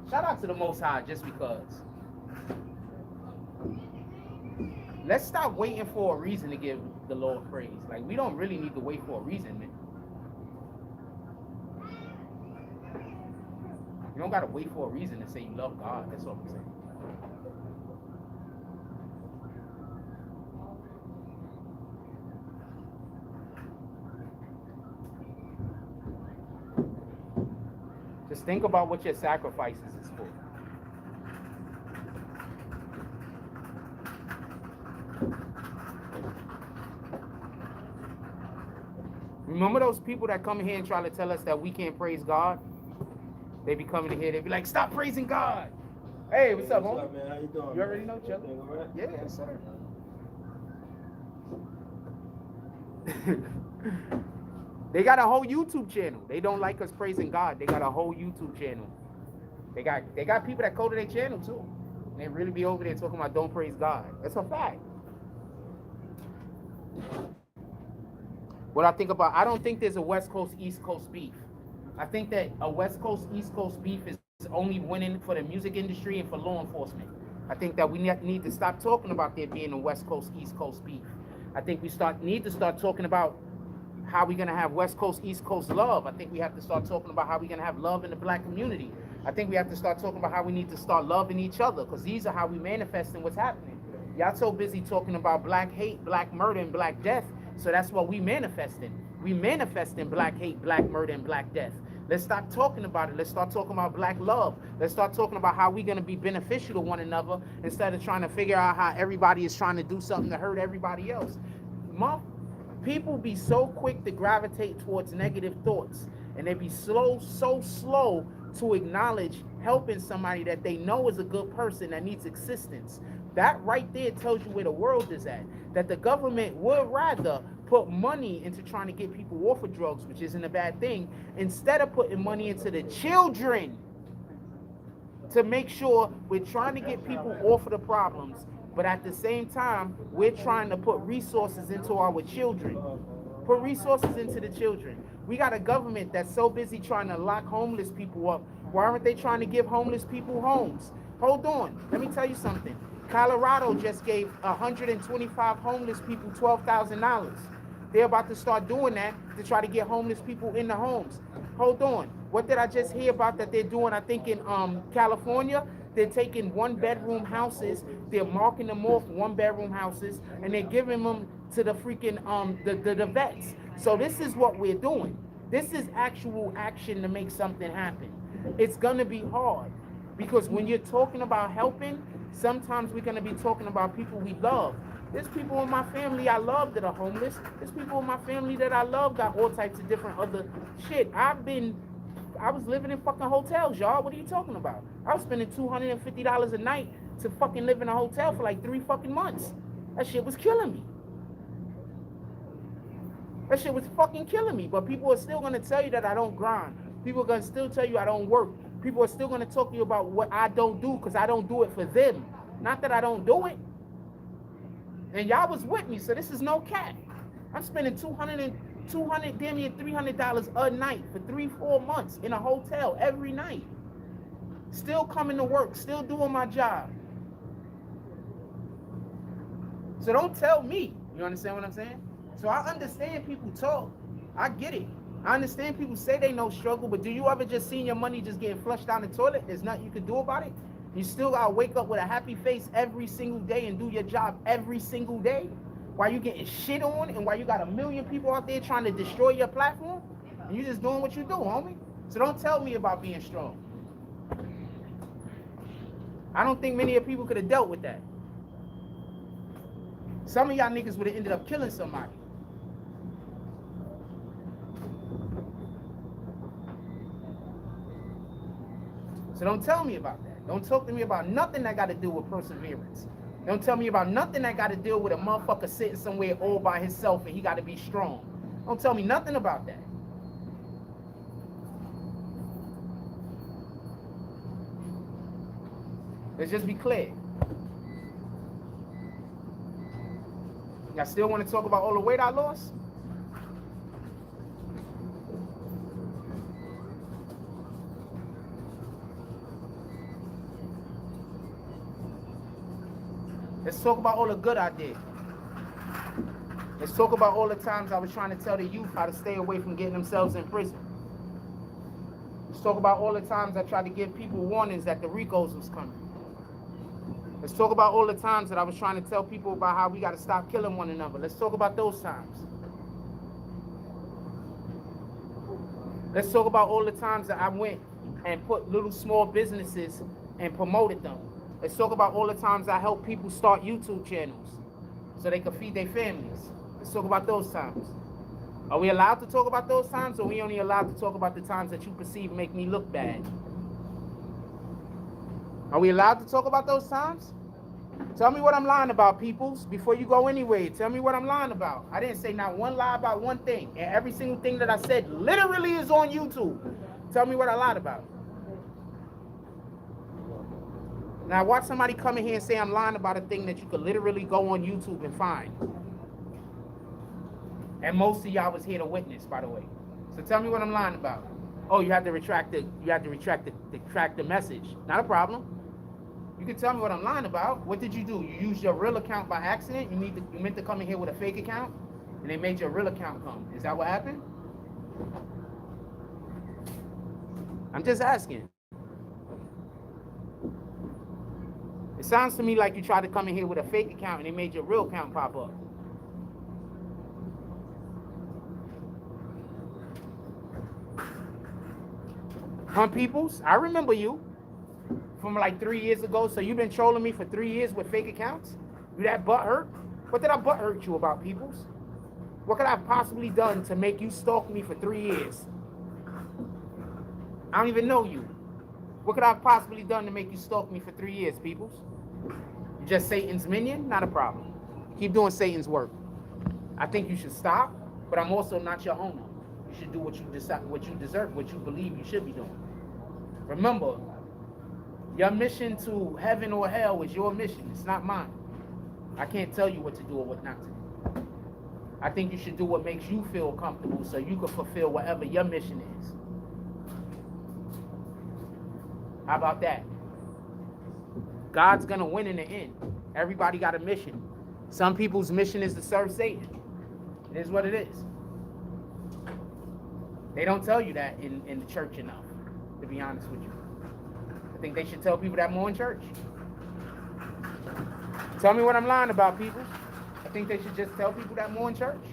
Shout out to the Most High just because. Let's stop waiting for a reason to give the Lord praise. Like, we don't really need to wait for a reason, man. You don't gotta wait for a reason to say you love God. That's what I'm saying. Just think about what your sacrifices is for. Remember those people that come here and try to tell us that we can't praise God? They be coming in here, they be like, stop praising God. Hey, what's up, homie? What's up, man? How you doing? You already know, Chuck. Right? Yeah, yes, sir. They got a whole YouTube channel. They don't like us praising God. They got a whole YouTube channel. They got people that go to their channel too. They really be over there talking about don't praise God. That's a fact. What I think about, I don't think there's a West Coast, East Coast beef. I think that a West Coast, East Coast beef is only winning for the music industry and for law enforcement. I think that we need to stop talking about there being a West Coast, East Coast beef. I think we need to start talking about how we're going to have West Coast, East Coast love. I think we have to start talking about how we're going to have love in the black community. I think we have to start talking about how we need to start loving each other, because these are how we manifesting what's happening. Y'all so busy talking about black hate, black murder, and black death, so that's what we manifesting. We manifesting black hate, black murder, and black death. Let's stop talking about it. Let's start talking about black love. Let's start talking about how we're going to be beneficial to one another instead of trying to figure out how everybody is trying to do something to hurt everybody else. People be so quick to gravitate towards negative thoughts, and they be so slow to acknowledge helping somebody that they know is a good person that needs assistance. That right there tells you where the world is at. That the government would rather put money into trying to get people off of drugs, which isn't a bad thing, instead of putting money into the children to make sure we're trying to get people off of the problems. But at the same time, we're trying to put resources into our children. Put resources into the children. We got a government that's so busy trying to lock homeless people up. Why aren't they trying to give homeless people homes? Hold on. Let me tell you something. Colorado just gave 125 homeless people $12,000. They're about to start doing that to try to get homeless people in the homes. Hold on. What did I just hear about that they're doing? I think in California, they're taking one-bedroom houses, they're marking them off one-bedroom houses, and they're giving them to the freaking the vets. So this is what we're doing. This is actual action to make something happen. It's gonna be hard because when you're talking about helping, sometimes we're gonna be talking about people we love. There's people in my family I love that are homeless. There's people in my family that I love got all types of different other shit. I was living in fucking hotels, y'all. What are you talking about? I was spending $250 a night to fucking live in a hotel for like 3 fucking months. That shit was killing me. That shit was fucking killing me. But people are still gonna tell you that I don't grind. People are gonna still tell you I don't work. People are still gonna talk to you about what I don't do because I don't do it for them. Not that I don't do it. And y'all was with me, so this is no cap. I'm spending $200, damn near $300 a night for 3-4 months in a hotel every night. Still coming to work, still doing my job. So don't tell me. You understand what I'm saying? So I understand people talk. I get it. I understand people say they know struggle, but do you ever just see your money just getting flushed down the toilet? There's nothing you can do about it. You still gotta wake up with a happy face every single day and do your job every single day while you getting shit on and while you got a million people out there trying to destroy your platform and you just doing what you do, homie. So don't tell me about being strong. I don't think many of people could have dealt with that. Some of y'all niggas would have ended up killing somebody. So don't tell me about that. Don't talk to me about nothing that got to do with perseverance. Don't tell me about nothing that got to deal with a motherfucker sitting somewhere all by himself and he got to be strong. Don't tell me nothing about that. Let's just be clear. Y'all still want to talk about all the weight I lost? Let's talk about all the good I did. Let's talk about all the times I was trying to tell the youth how to stay away from getting themselves in prison. Let's talk about all the times I tried to give people warnings that the Ricos was coming. Let's talk about all the times that I was trying to tell people about how we got to stop killing one another. Let's talk about those times. Let's talk about all the times that I went and put little small businesses and promoted them. Let's talk about all the times I helped people start YouTube channels so they could feed their families. Let's talk about those times. Are we allowed to talk about those times, or are we only allowed to talk about the times that you perceive make me look bad? Are we allowed to talk about those times? Tell me what I'm lying about, peoples, before you go anyway. Tell me what I'm lying about. I didn't say not one lie about one thing, and every single thing that I said literally is on YouTube. Tell me what I lied about. Now watch somebody come in here and say I'm lying about a thing that you could literally go on YouTube and find. And most of y'all was here to witness, by the way. So tell me what I'm lying about. Oh, you have to retract the message. Not a problem. You can tell me what I'm lying about. What did you do? You used your real account by accident? You meant to come in here with a fake account? And they made your real account come. Is that what happened? I'm just asking. It sounds to me like you tried to come in here with a fake account and they made your real account pop up. Huh, peoples? I remember you from like 3 years ago. So you've been trolling me for 3 years with fake accounts? You that butt hurt? What did I butt hurt you about, peoples? What could I have possibly done to make you stalk me for 3 years? I don't even know you. What could I have possibly done to make you stalk me for 3 years, peoples? You just Satan's minion? Not a problem. Keep doing Satan's work. I think you should stop, but I'm also not your owner. You should do what you decide, what you deserve, what you believe you should be doing. Remember, your mission to heaven or hell is your mission. It's not mine. I can't tell you what to do or what not to do. I think you should do what makes you feel comfortable so you can fulfill whatever your mission is. How about that? God's gonna win in the end. Everybody got a mission. Some people's mission is to serve Satan. It is what it is. They don't tell you that in the church enough, to be honest with you. I think they should tell people that more in church. Tell me what I'm lying about, people. I think they should just tell people that more in church.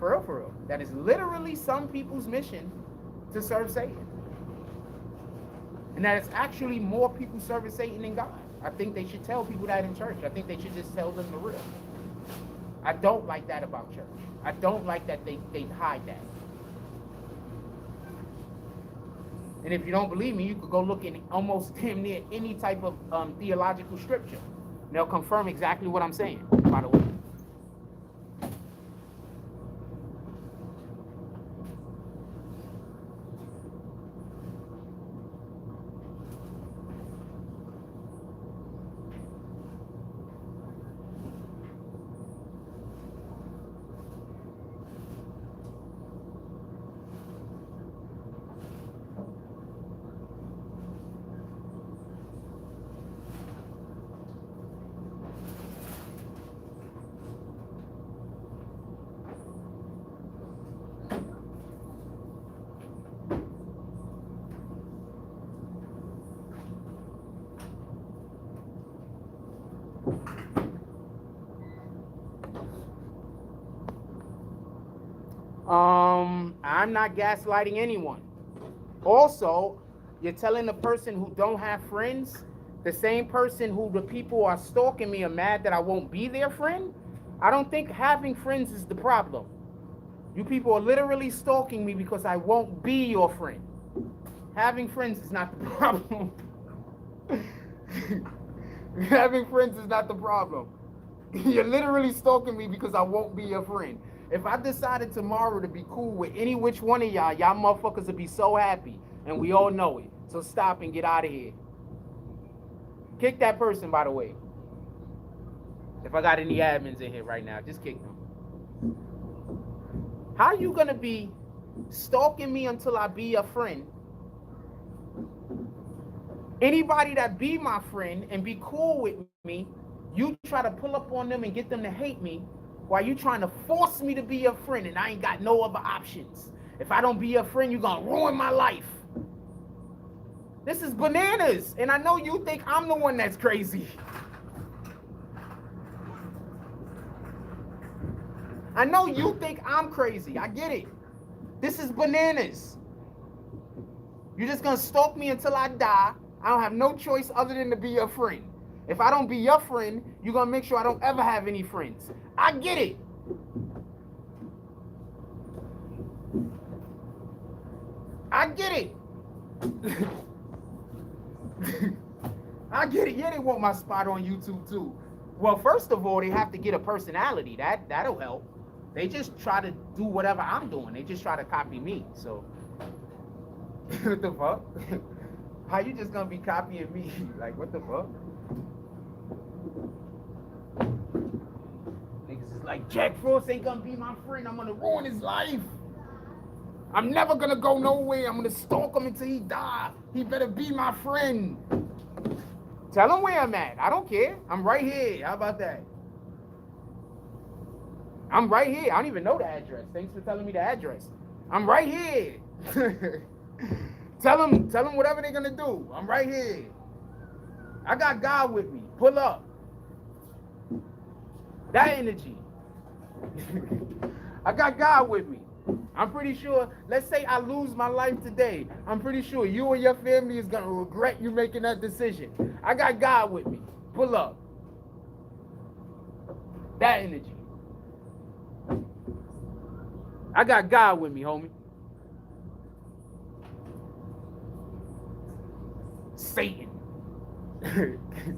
For real. That is literally some people's mission to serve Satan. And that it's actually more people serving Satan than God. I think they should tell people that in church. I think they should just tell them the real. I don't like that about church. I don't like that they hide that. And if you don't believe me, you could go look in almost damn near any type of theological scripture. And they'll confirm exactly what I'm saying, by the way. I'm not gaslighting anyone. Also, you're telling the person who don't have friends, the same person who the people are stalking me are mad that I won't be their friend. I don't think having friends is the problem. You people are literally stalking me because I won't be your friend. Having friends is not the problem. Having friends is not the problem. You're literally stalking me because I won't be your friend. If I decided tomorrow to be cool with any which one of y'all, y'all motherfuckers would be so happy. And we all know it. So stop and get out of here. Kick that person, by the way. If I got any admins in here right now, just kick them. How you gonna be stalking me until I be your friend? Anybody that be my friend and be cool with me, you try to pull up on them and get them to hate me, while you trying to force me to be your friend, and I ain't got no other options. If I don't be your friend, you're gonna ruin my life. This is bananas, and I know you think I'm the one that's crazy. I know you think I'm crazy. I get it. This is bananas. You're just gonna stalk me until I die. I don't have no choice other than to be your friend. If I don't be your friend, you're gonna make sure I don't ever have any friends. I get it. I get it. I get it. Yeah, they want my spot on YouTube too. Well, first of all, they have to get a personality. That'll help. They just try to do whatever I'm doing. They just try to copy me. So what the fuck? How you just gonna be copying me? Like, what the fuck? Niggas is like, Jack Frost ain't gonna be my friend. I'm gonna ruin his life. I'm never gonna go nowhere. I'm gonna stalk him until he die. He better be my friend. Tell him where I'm at. I don't care. I'm right here. How about that? I'm right here. I don't even know the address. Thanks for telling me the address. I'm right here. Tell them whatever they're gonna do. I'm right here. I got God with me. Pull up. That energy. I got God with me. I'm pretty sure, let's say I lose my life today. I'm pretty sure you and your family is gonna regret you making that decision. I got God with me. Pull up. That energy. I got God with me, homie. Satan.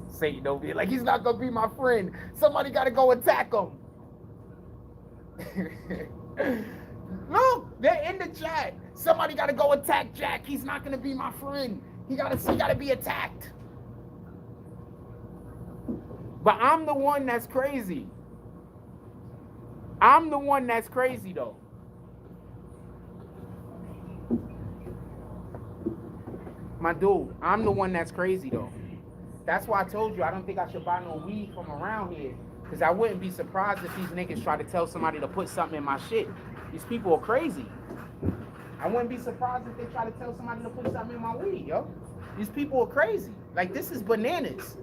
Satan over here. Like, he's not gonna be my friend. Somebody gotta go attack him. Look, they're in the chat. Somebody gotta go attack Jack. He's not gonna be my friend. He gotta be attacked. But I'm the one that's crazy. I'm the one that's crazy though. My dude, I'm the one that's crazy though. That's why I told you I don't think I should buy no weed from around here. Because I wouldn't be surprised if these niggas try to tell somebody to put something in my shit. These people are crazy. I wouldn't be surprised if they try to tell somebody to put something in my weed, yo. These people are crazy. Like, this is bananas.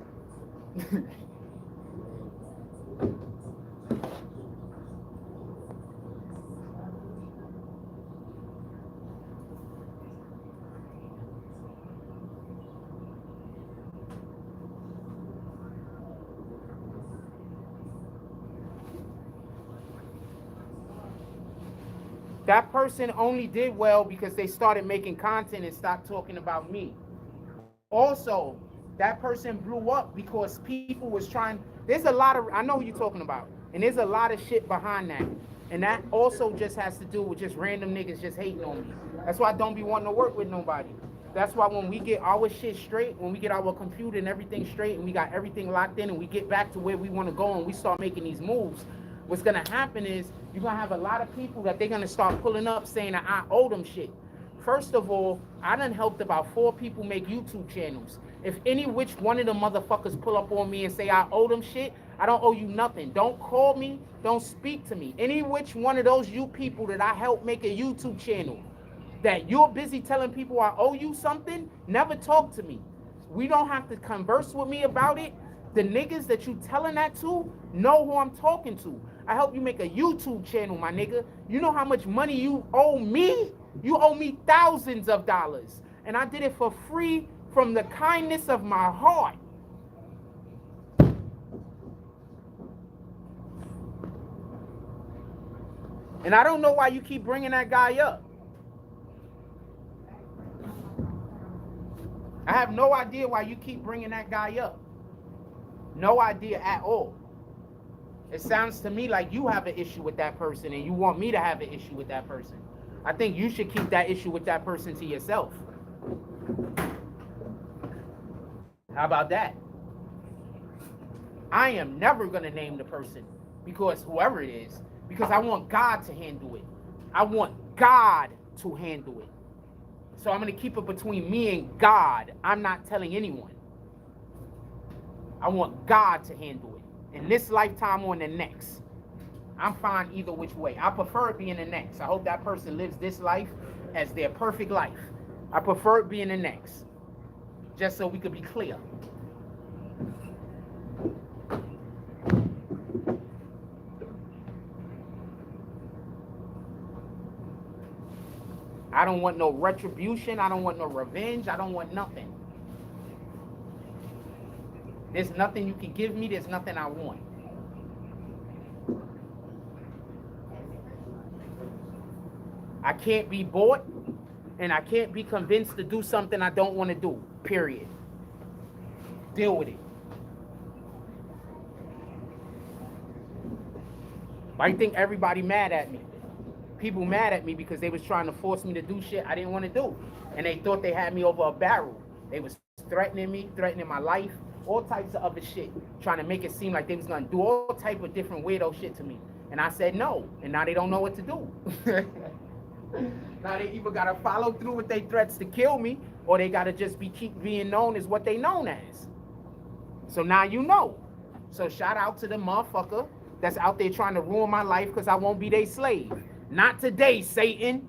That person only did well because they started making content and stopped talking about me. Also, that person blew up because people was trying. There's a lot of, I know who you're talking about, and there's a lot of shit behind that. And that also just has to do with just random niggas just hating on me. That's why I don't be wanting to work with nobody. That's why when we get our shit straight, when we get our computer and everything straight, and we got everything locked in, and we get back to where we want to go, and we start making these moves, what's gonna happen is you're gonna have a lot of people that they're gonna start pulling up saying that I owe them shit. First of all, I done helped about 4 people make YouTube channels. If any which one of the motherfuckers pull up on me and say I owe them shit, I don't owe you nothing. Don't call me, don't speak to me. Any which one of those you people that I helped make a YouTube channel, that you're busy telling people I owe you something, never talk to me. We don't have to converse with me about it. The niggas that you telling that to know who I'm talking to. I help you make a YouTube channel, my nigga. You know how much money you owe me? You owe me thousands of dollars. And I did it for free from the kindness of my heart. And I don't know why you keep bringing that guy up. I have no idea why you keep bringing that guy up. No idea at all. It sounds to me like you have an issue with that person and you want me to have an issue with that person. I think you should keep that issue with that person to yourself. How about that? I am never going to name the person because whoever it is, because I want God to handle it. I want God to handle it. So I'm going to keep it between me and God. I'm not telling anyone. I want God to handle it. In this lifetime or in the next. I'm fine either which way. I prefer it being the next. I hope that person lives this life as their perfect life. I prefer it being the next. Just so we could be clear. I don't want no retribution. I don't want no revenge. I don't want nothing. There's nothing you can give me. There's nothing I want. I can't be bought, and I can't be convinced to do something I don't want to do, period. Deal with it. Why do you think everybody mad at me? People mad at me because they was trying to force me to do shit I didn't want to do. And they thought they had me over a barrel. They was threatening me, threatening my life, all types of other shit, trying to make it seem like they was going to do all type of different weirdo shit to me. And I said no, and now they don't know what to do. Now they either got to follow through with their threats to kill me, or they got to just keep being known as what they known as. So now you know. So shout out to the motherfucker that's out there trying to ruin my life because I won't be their slave. Not today, Satan.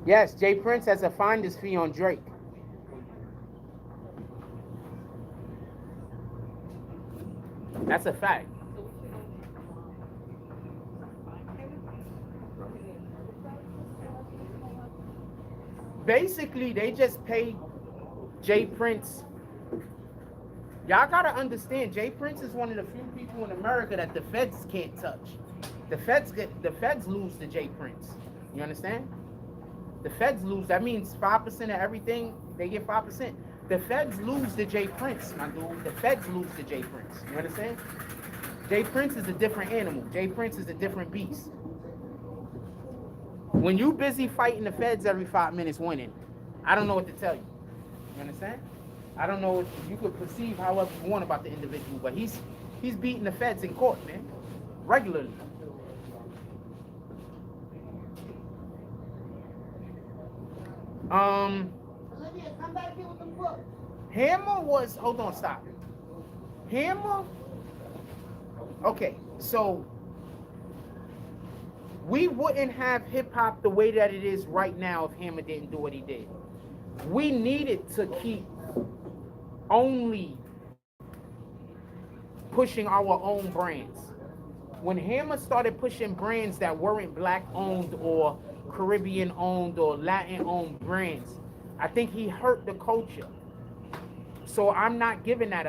Yes, Jay Prince has a finder's fee on Drake. That's a fact. Basically, they just pay Jay Prince. Y'all gotta understand, Jay Prince is one of the few people in America that the feds can't touch. The feds lose to Jay Prince. You understand? The feds lose. That means 5% of everything, they get 5%. The feds lose to Jay Prince, my dude. The feds lose to Jay Prince. You understand? Jay Prince is a different animal. Jay Prince is a different beast. When you busy fighting the feds every 5 minutes winning, I don't know what to tell you. You understand? I don't know if you could perceive however you want about the individual, but he's beating the feds in court, man. Regularly. Hammer was, hold on, stop. Hammer, okay, so We wouldn't have hip hop the way that it is right now if Hammer didn't do what he did. We needed to keep only pushing our own brands. When Hammer started pushing brands that weren't black owned or Caribbean owned or Latin owned brands, I think he hurt the culture. So I'm not giving that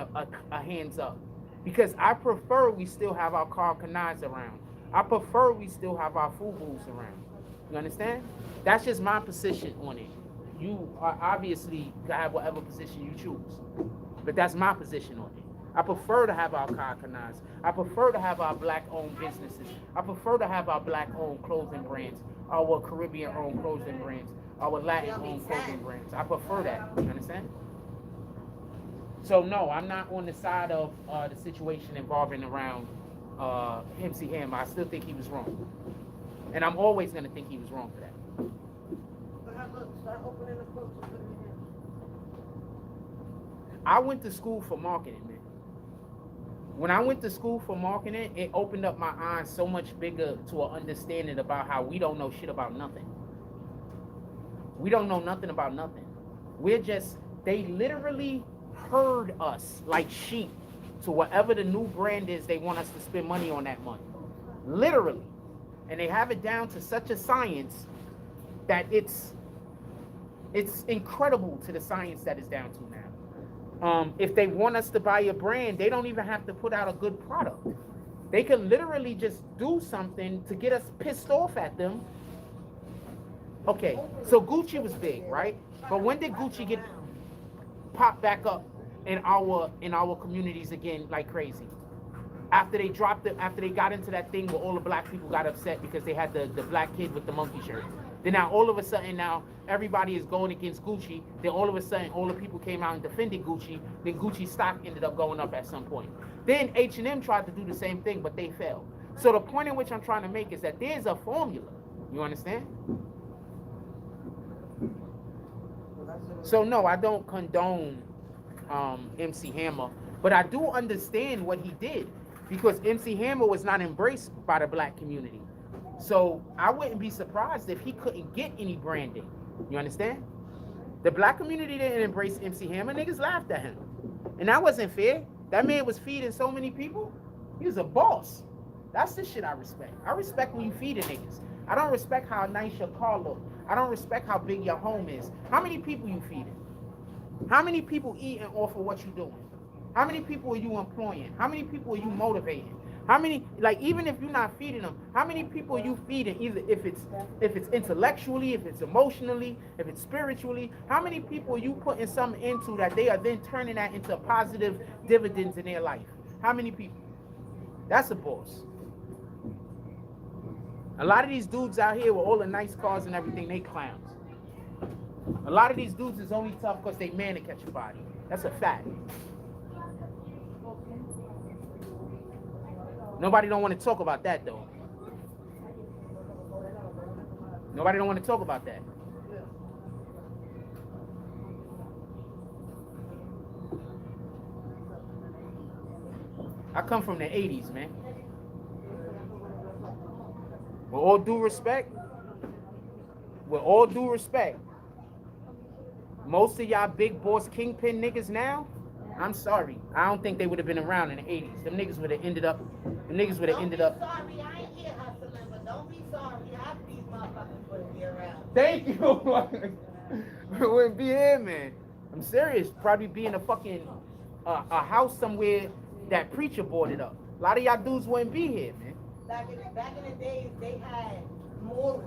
a hands up, because I prefer we still have our Carl Kanais around. I prefer we still have our Fubu's around. You understand? That's just my position on it. You are obviously gonna have whatever position you choose, but that's my position on it. I prefer to have our Carl Kanais. I prefer to have our black-owned businesses. I prefer to have our black-owned clothing brands, our Caribbean-owned clothing brands, our Latin-owned clothing brands. I prefer that. You understand? So no, I'm not on the side of the situation involving around MC Hammer. I still think he was wrong, and I'm always gonna think he was wrong for that. I went to school for marketing, man. When I went to school for marketing, it opened up my eyes so much bigger to an understanding about how we don't know shit about nothing. We don't know nothing about nothing. We're just, they literally herd us like sheep to whatever the new brand is they want us to spend money on that month. Literally. And they have it down to such a science that it's incredible to the science that it's down to now. If they want us to buy a brand, they don't even have to put out a good product. They can literally just do something to get us pissed off at them. Okay, so Gucci was big, right? But when did Gucci get popped back up in our communities again like crazy? After they dropped it, after they got into that thing where all the black people got upset because they had the black kid with the monkey shirt. Then now all of a sudden now everybody is going against Gucci. Then all of a sudden all the people came out and defended Gucci. Then Gucci stock ended up going up at some point. Then H&M tried to do the same thing, but they failed. So the point in which I'm trying to make is that there's a formula. You understand? So no, I don't condone MC Hammer, but I do understand what he did, because MC Hammer was not embraced by the black community. So I wouldn't be surprised if he couldn't get any branding. You understand? The black community didn't embrace MC Hammer. Niggas laughed at him. And that wasn't fair. That man was feeding so many people. He was a boss. That's the shit I respect. I respect when you feeding niggas. I don't respect how nice your car look. I don't respect how big your home is. How many people you feeding? How many people eating off of what you doing? How many people are you employing? How many people are you motivating? How many, like, even if you're not feeding them, how many people are you feeding? Either if it's intellectually, if it's emotionally, if it's spiritually, how many people are you putting something into that they are then turning that into positive dividends in their life? How many people? That's a boss. A lot of these dudes out here with all the nice cars and everything, they clowns. A lot of these dudes is only tough because they man to catch a body. That's a fact. Nobody don't want to talk about that though. Nobody don't want to talk about that. I come from the 80s, man. With all due respect, most of y'all big boss kingpin niggas now, I'm sorry. I don't think they would have been around in the 80s. Them niggas would have ended up. Sorry, I ain't here hustling, but don't be sorry. Half these motherfuckers wouldn't be around. Thank you. Wouldn't be here, man. I'm serious. Probably be in a fucking a house somewhere that preacher boarded up. A lot of y'all dudes wouldn't be here, man. Back in the days, they had morals.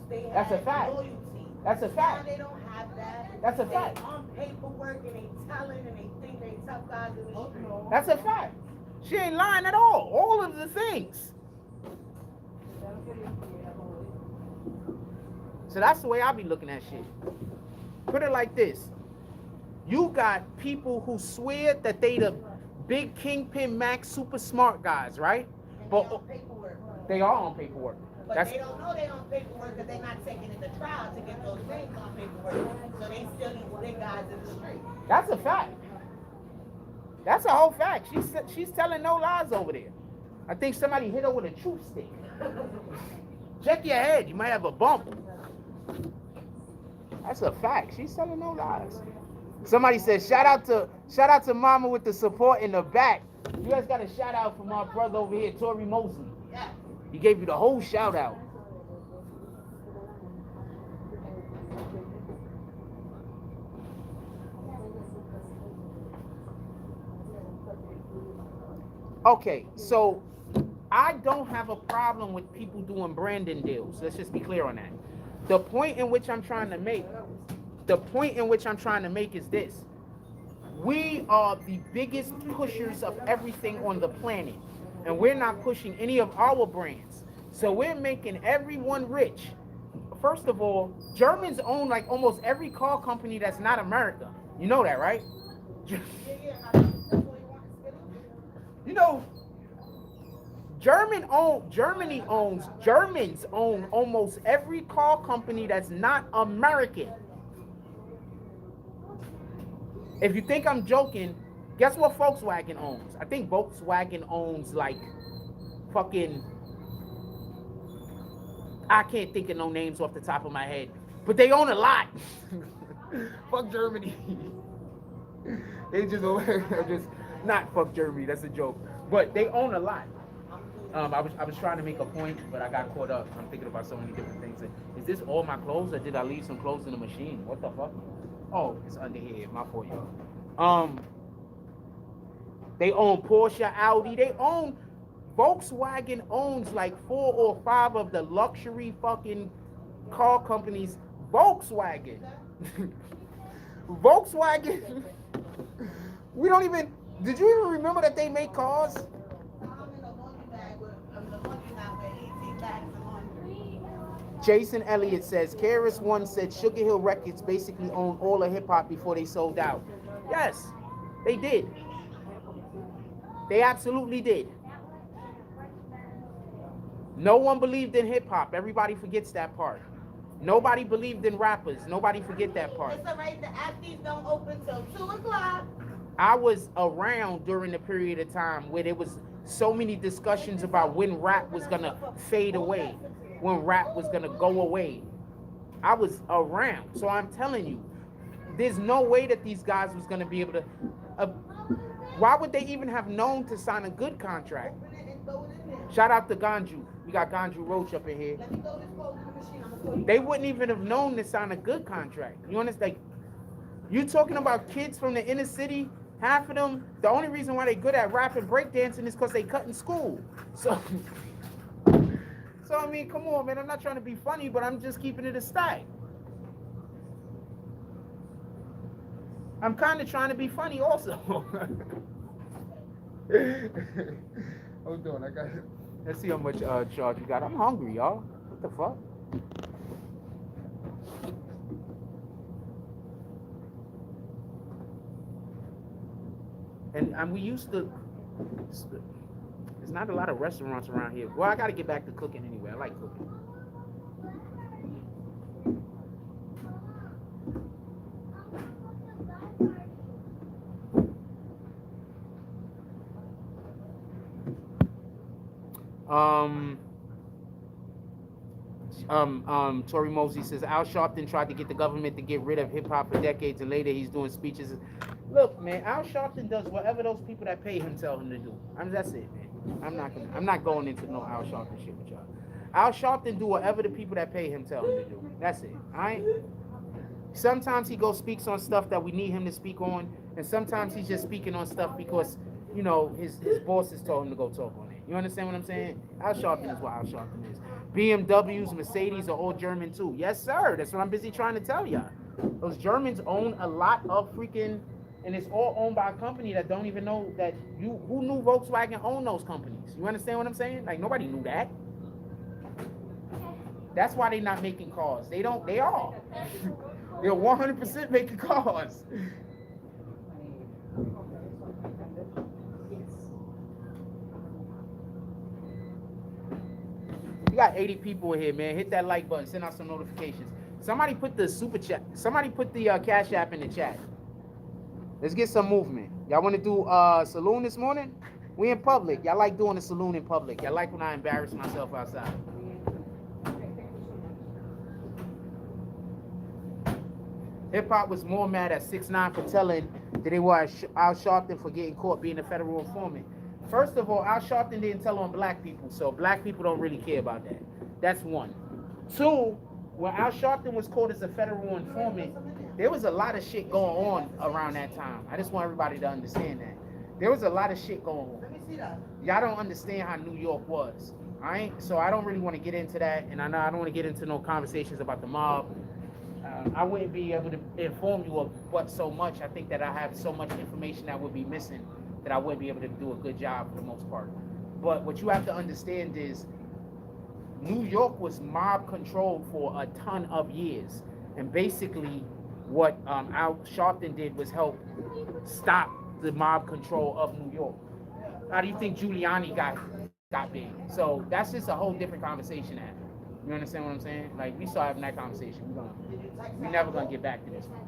That's a fact. Loyalty. That's a fact. Now they don't have that. That's a fact. They on paperwork and they telling and they think they tough guys in the street. That's a fact. She ain't lying at all. All of the things. So that's the way I be looking at shit. Put it like this. You got people who swear that they the big kingpin max super smart guys, right? But they are on paperwork. But they don't know they're on paperwork because they're not taking it to trial to get those things on paperwork. So they still these big guys in the street. That's a fact. That's a whole fact. She's telling no lies over there. I think somebody hit her with a truth stick. Check your head. You might have a bump. That's a fact. She's telling no lies. Somebody said, shout out to Mama with the support in the back. You guys got a shout out from my brother over here, Tori Mosley. He gave you the whole shout out. Okay, so I don't have a problem with people doing branding deals. Let's just be clear on that. The point in which I'm trying to make is this. We are the biggest pushers of everything on the planet, and we're not pushing any of our brands. So we're making everyone rich. First of all, Germans own like almost every car company that's not America. You know that, right? You know, Germans own almost every car company that's not American. If you think I'm joking, guess what Volkswagen owns? I think Volkswagen owns like fucking, I can't think of no names off the top of my head, but they own a lot. Fuck Germany. They just not fuck Germany, that's a joke. But they own a lot. I was trying to make a point, but I got caught up. I'm thinking about so many different things. Is this all my clothes, or did I leave some clothes in the machine? What the fuck? Oh, it's under here. My fault, y'all. They own Porsche, Audi. Volkswagen owns like 4 or 5 of the luxury fucking car companies. Volkswagen. We don't even. Did you even remember that they make cars? Jason Elliott says, KRS One said Sugar Hill Records basically owned all of hip hop before they sold out. Yes, they did. They absolutely did. No one believed in hip hop. Everybody forgets that part. Nobody believed in rappers. Nobody forget that part. It's all right. The Acties don't open till 2 o'clock. I was around during the period of time where there was so many discussions about when rap was gonna fade away, when rap was gonna go away. I was around, so I'm telling you, there's no way that these guys was gonna be able to. Why would they even have known to sign a good contract? Shout out to Ganju. We got Ganju Roach up in here. They wouldn't even have known to sign a good contract. You understand? Like, you talking about kids from the inner city. Half of them, the only reason why they good at rap and breakdancing is because they cut in school. So I mean, come on, man. I'm not trying to be funny, but I'm just keeping it a stack. I'm kind of trying to be funny also. Hold on, I got. Let's see how much charge you got. I'm hungry, y'all. What the fuck? And we used to. There's not a lot of restaurants around here. Well, I got to get back to cooking anyway. I like cooking. Tori Mosley says Al Sharpton tried to get the government to get rid of hip hop for decades, and later he's doing speeches. Look, man, Al Sharpton does whatever those people that pay him tell him to do. I mean, that's it, man. I'm not going into no Al Sharpton shit with y'all. Al Sharpton do whatever the people that pay him tell him to do. That's it. Sometimes he goes speaks on stuff that we need him to speak on, and sometimes he's just speaking on stuff because, you know, his bosses told him to go talk on it. You understand what I'm saying? Al Sharpton is what Al Sharpton is. BMWs, Mercedes are all German too. Yes, sir. That's what I'm busy trying to tell y'all. Those Germans own a lot of freaking, and it's all owned by a company that don't even know that who knew Volkswagen owned those companies. You understand what I'm saying? Like, nobody knew that. That's why they're not making cars. They are. They're 100% making cars. We got 80 people in here, man. Hit that like button. Send out some notifications. Somebody put the super chat. Somebody put the Cash App in the chat. Let's get some movement. Y'all want to do saloon this morning? We in public. Y'all like doing the saloon in public. Y'all like when I embarrass myself outside. Hip hop was more mad at 6ix9ine for telling that they were Al Sharpton for getting caught being a federal informant. First of all, Al Sharpton didn't tell on black people, so black people don't really care about that. That's one. Two, when Al Sharpton was caught as a federal informant, there was a lot of shit going on around that time. I just want everybody to understand that. There was a lot of shit going on. Let me see that. Y'all don't understand how New York was. Alright? So I don't really want to get into that, and I know I don't want to get into no conversations about the mob. I wouldn't be able to inform you of what so much. I think that I have so much information that would be missing that I wouldn't be able to do a good job for the most part. But what you have to understand is New York was mob controlled for a ton of years. And basically what Al Sharpton did was help stop the mob control of New York. How do you think Giuliani got big? So that's just a whole different conversation now. You understand what I'm saying? Like, we still having that conversation. We're never gonna get back to this one.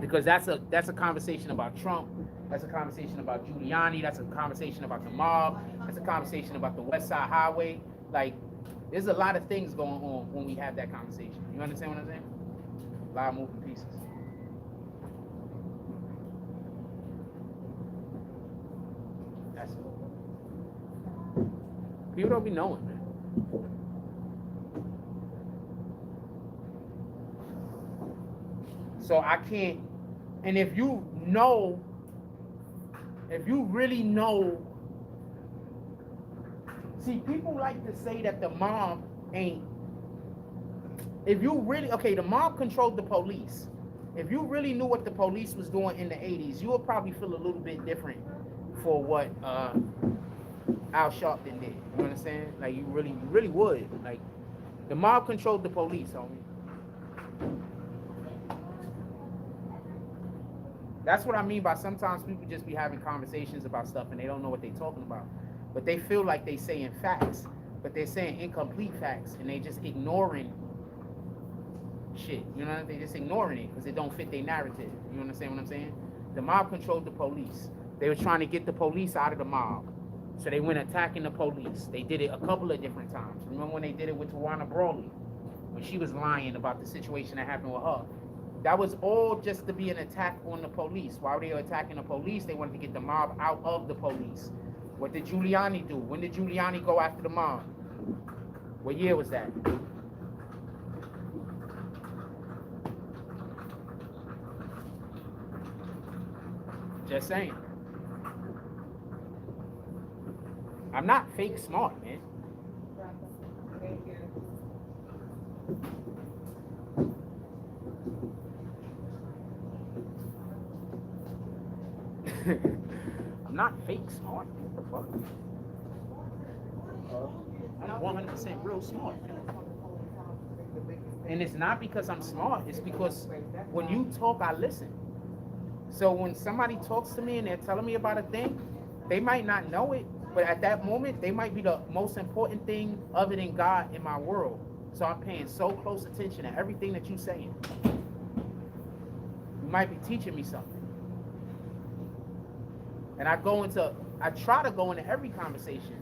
Because that's a conversation about Trump. That's a conversation about Giuliani. That's a conversation about the mob. That's a conversation about the West Side Highway. Like, there's a lot of things going on when we have that conversation. You understand what I'm saying? A lot of moving pieces. That's it. People don't be knowing, man. So I can't, and if you really know, see, people like to say that the mob ain't, if you really, okay, the mob controlled the police. If you really knew what the police was doing in the 80s, you would probably feel a little bit different for what Al Sharpton did. You understand? Like, you really would. Like, the mob controlled the police, homie. That's what I mean by sometimes people just be having conversations about stuff and they don't know what they're talking about. But they feel like they saying facts, but they're saying incomplete facts and they just ignoring shit. You know, they just ignoring it because it don't fit their narrative. You understand what I'm saying? The mob controlled the police. They were trying to get the police out of the mob. So they went attacking the police. They did it a couple of different times. Remember when they did it with Tawana Brawley? When she was lying about the situation that happened with her. That was all just to be an attack on the police. While they were attacking the police, they wanted to get the mob out of the police. What did Giuliani do? When did Giuliani go after the mob? What year was that? Just saying. I'm not fake smart, man. I'm not fake smart. What the fuck? I'm 100% real smart. And it's not because I'm smart. It's because when you talk, I listen. So when somebody talks to me and they're telling me about a thing, they might not know it, but at that moment, they might be the most important thing other than God in my world. So I'm paying so close attention to everything that you're saying. You might be teaching me something. And I try to go into every conversation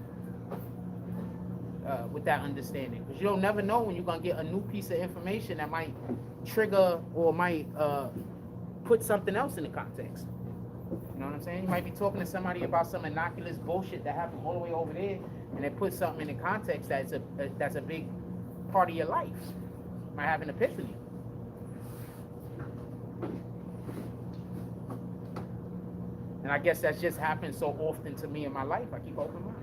with that understanding. Because you don't never know when you're going to get a new piece of information that might trigger or might put something else in the context. You know what I'm saying? You might be talking to somebody about some innocuous bullshit that happened all the way over there, and they put something in the context that's a big part of your life. You might have an epiphany. And I guess that's just happened so often to me in my life. I keep open mind.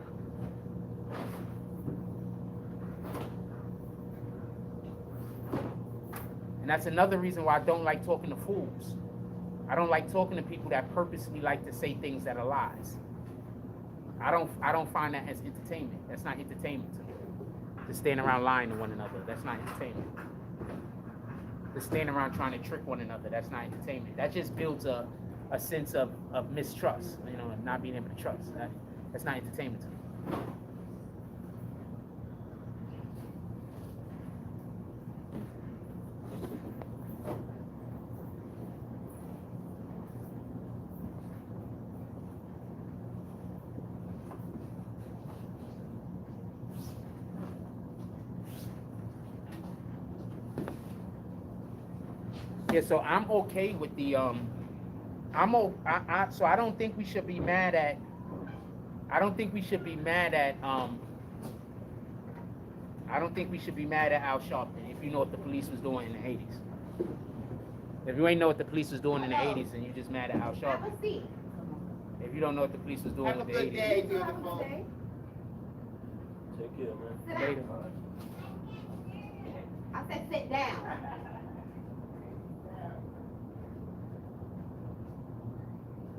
And that's another reason why I don't like talking to fools. I don't like talking to people that purposely like to say things that are lies. I don't find that as entertainment. That's not entertainment to me. To stand around lying to one another, that's not entertainment. To stand around trying to trick one another, that's not entertainment. That just builds a sense of mistrust, you know, and not being able to trust. That's not entertainment to me. Yeah, so I'm okay with the so I don't think we should be mad at I don't think we should be mad at I don't think we should be mad at Al Sharpton if you know what the police was doing in the 80s. If you ain't know what the police was doing in the 80s, then you just mad at Al Have Sharpton. a seat. If you don't know what the police was doing Have a in the good 80s. day, You have a beautiful. day. Take care, man. Sit Later. down. I said sit down.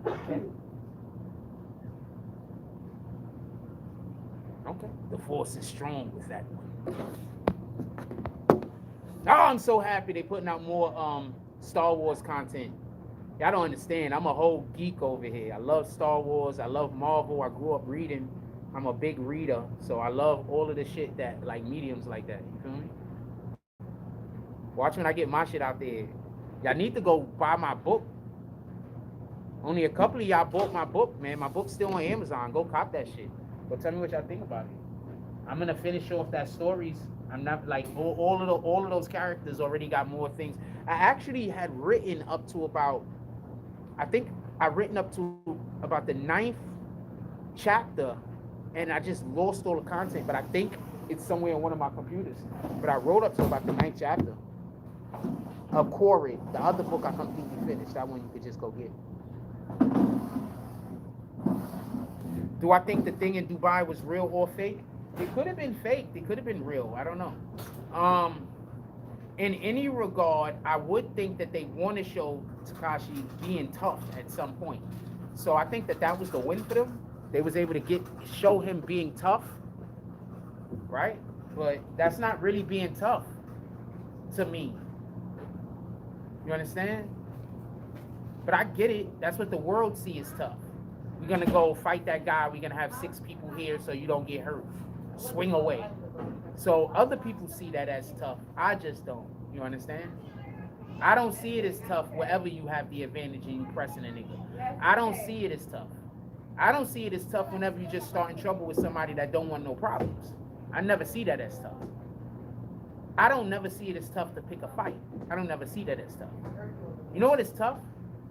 Okay. Okay. The force is strong with that one. Oh, I'm so happy they putting out more Star Wars content. Y'all don't understand. I'm a whole geek over here. I love Star Wars. I love Marvel. I grew up reading. I'm a big reader, so I love all of the shit that like mediums like that. You feel me? Watch when I get my shit out there. Y'all need to go buy my book. Only a couple of y'all bought my book, man. My book's still on Amazon. Go cop that shit. But tell me what y'all think about it. I'm gonna finish off that stories. I'm not like all of those characters already got more things. I actually had written up to about, I think I written up to about the 9th chapter, and I just lost all the content. But I think it's somewhere on one of my computers. But I wrote up to about the 9th chapter of Quarry. The other book I completely finished. That one you could just go get. Do I think the thing in Dubai was real or fake? It could have been fake. It could have been real. I don't know. In any regard, I would think that they want to show Tekashi being tough at some point. So I think that that was the win for them. They was able to show him being tough, right? But that's not really being tough to me. You understand? But I get it. That's what the world sees as tough. We're going to go fight that guy. We're going to have 6 people here so you don't get hurt. Swing away. So other people see that as tough. I just don't. You understand? I don't see it as tough wherever you have the advantage and you pressing a nigga. I don't see it as tough. I don't see it as tough whenever you just start in trouble with somebody that don't want no problems. I never see that as tough. I don't never see it as tough to pick a fight. I don't never see that as tough. You know what is tough?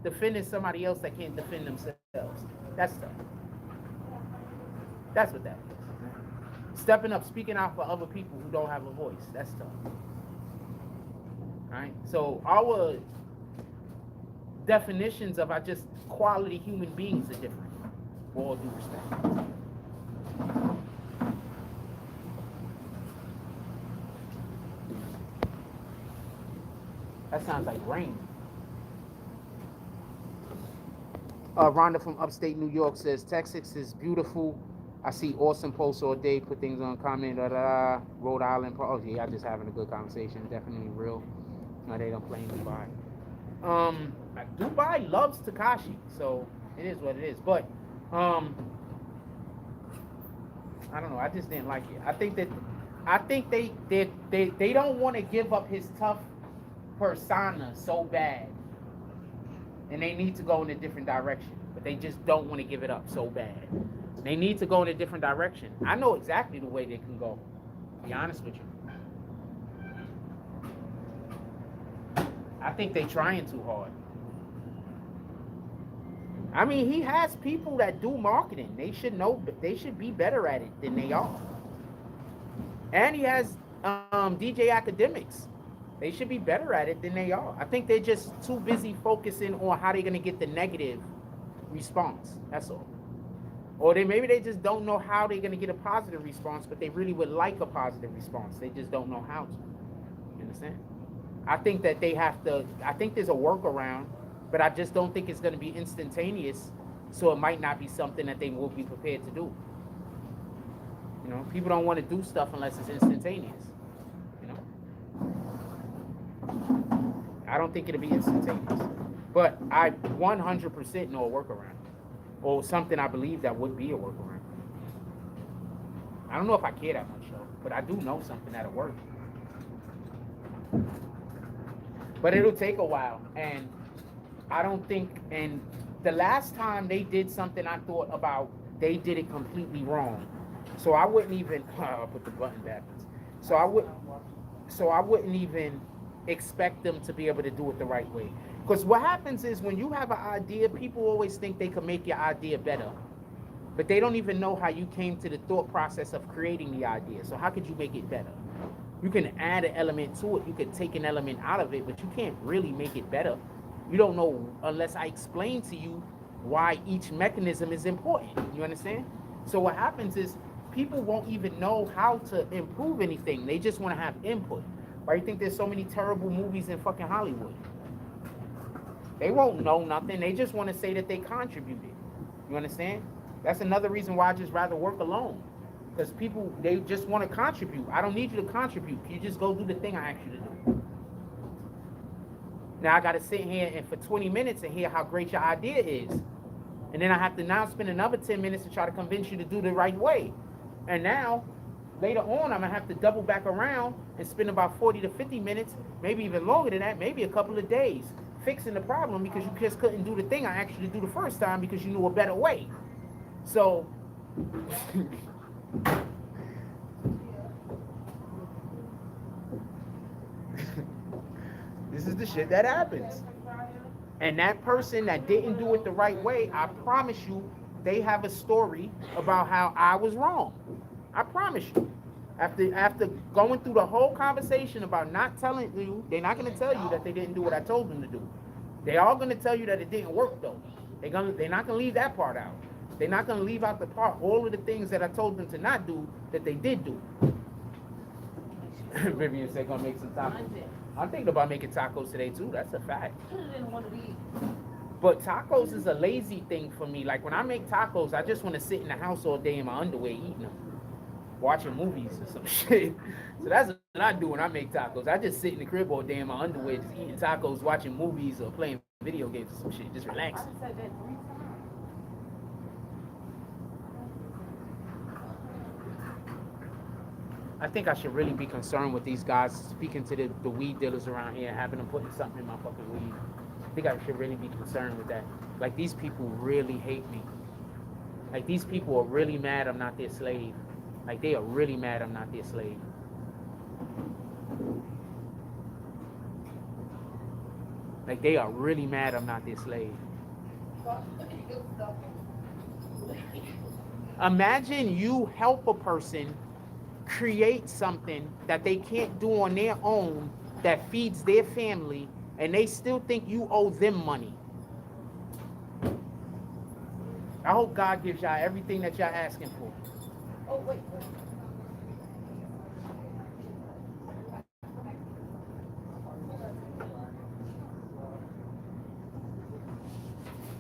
Defending somebody else that can't defend themselves. That's tough. That's what that is. Stepping up, speaking out for other people who don't have a voice. That's tough. All right? So our definitions of our just quality human beings are different. With all due respect. That sounds like rain. Rhonda from upstate New York says, Texas is beautiful. I see awesome posts all day, put things on comment, Rhode Island. Oh, yeah, I'm just having a good conversation. Definitely real. No, they don't play in Dubai. Dubai loves Tekashi, so it is what it is. But, I don't know. I just didn't like it. I think they don't want to give up his tough persona so bad. And they need to go in a different direction, but they just don't want to give it up so bad. They need to go in a different direction. I know exactly the way they can go, to be honest with you. I think they're trying too hard. I mean, he has people that do marketing. They should know, they should be better at it than they are. And he has DJ Akademiks. They should be better at it than they are. I think they're just too busy focusing on how they're going to get the negative response. That's all. Or maybe they just don't know how they're going to get a positive response, but they really would like a positive response. They just don't know how to. You understand? I think that they have to, I think there's a workaround, but I just don't think it's going to be instantaneous, so it might not be something that they will be prepared to do. You know, people don't want to do stuff unless it's instantaneous. I don't think it'll be instantaneous, but I 100% know a workaround, or something I believe that would be a workaround. I don't know if I care that much though, but I do know something that'll work. But it'll take a while, and I don't think, and the last time they did something I thought about, they did it completely wrong. So I wouldn't even, I'll put the button backwards. So I wouldn't even expect them to be able to do it the right way. Because what happens is when you have an idea, people always think they can make your idea better. But they don't even know how you came to the thought process of creating the idea. So how could you make it better? You can add an element to it. You could take an element out of it, but you can't really make it better. You don't know unless I explain to you why each mechanism is important. You understand? So what happens is people won't even know how to improve anything. They just want to have input. Why do you think there's so many terrible movies in fucking Hollywood? They won't know nothing. They just want to say that they contributed. You understand? That's another reason why I just rather work alone. Because people, they just want to contribute. I don't need you to contribute. You just go do the thing I asked you to do. Now I got to sit here and for 20 minutes and hear how great your idea is. And then I have to now spend another 10 minutes to try to convince you to do the right way. And now, later on, I'm going to have to double back around and spend about 40 to 50 minutes, maybe even longer than that, maybe a couple of days, fixing the problem because you just couldn't do the thing I asked you to do the first time because you knew a better way. So, this is the shit that happens. And that person that didn't do it the right way, I promise you, they have a story about how I was wrong. I promise you. After going through the whole conversation about not telling you, they're not going to tell you that they didn't do what I told them to do. They are going to tell you that it didn't work though. They're not going to leave that part out. They're not going to leave out the part, all of the things that I told them to not do that they did do. Vivian said gonna make some tacos. I'm thinking about making tacos today too. That's a fact. But tacos is a lazy thing for me. Like when I make tacos, I just want to sit in the house all day in my underwear eating them, watching movies or some shit. So that's what I do when I make tacos. I just sit in the crib all day in my underwear, just eating tacos, watching movies or playing video games or some shit, just relaxing. I think I should really be concerned with these guys speaking to the weed dealers around here, having them putting something in my fucking weed. I think I should really be concerned with that. Like, these people really hate me. Like, these people are really mad I'm not their slave. Like, they are really mad I'm not their slave. Like, they are really mad I'm not their slave. Imagine you help a person create something that they can't do on their own that feeds their family, and they still think you owe them money. I hope God gives y'all everything that y'all asking for. Oh, wait.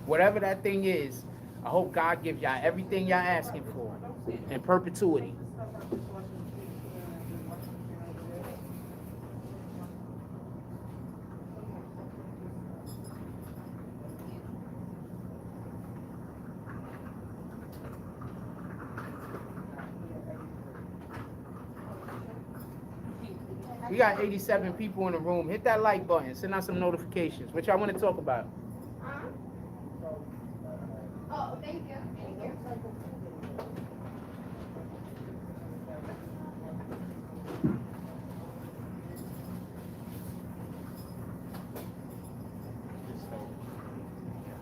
Whatever that thing is, I hope God gives y'all everything y'all asking for in perpetuity. We got 87 people in the room. Hit that like button. Send out some notifications. What y'all want to talk about? Oh, thank you. Thank you.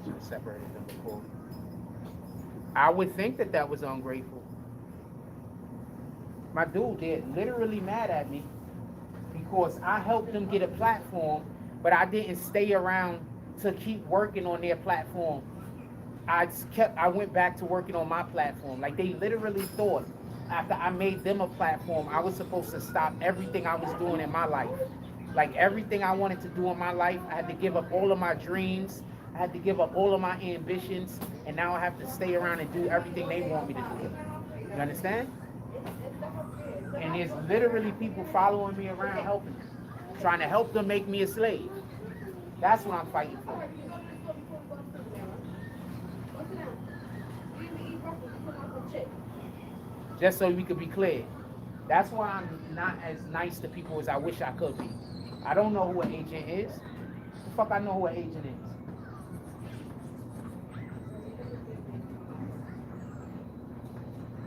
Should have separated them before. I would think that that was ungrateful. My dude, they're literally mad at me because I helped them get a platform, but I didn't stay around to keep working on their platform. I went back to working on my platform. Like, they literally thought after I made them a platform, I was supposed to stop everything I was doing in my life. Like, everything I wanted to do in my life, I had to give up all of my dreams. I had to give up all of my ambitions, and now I have to stay around and do everything they want me to do. You understand? And there's literally people following me around helping them, trying to help them make me a slave. That's what I'm fighting for. Just so we could be clear. That's why I'm not as nice to people as I wish I could be. I don't know who an agent is. The fuck I know who an agent is.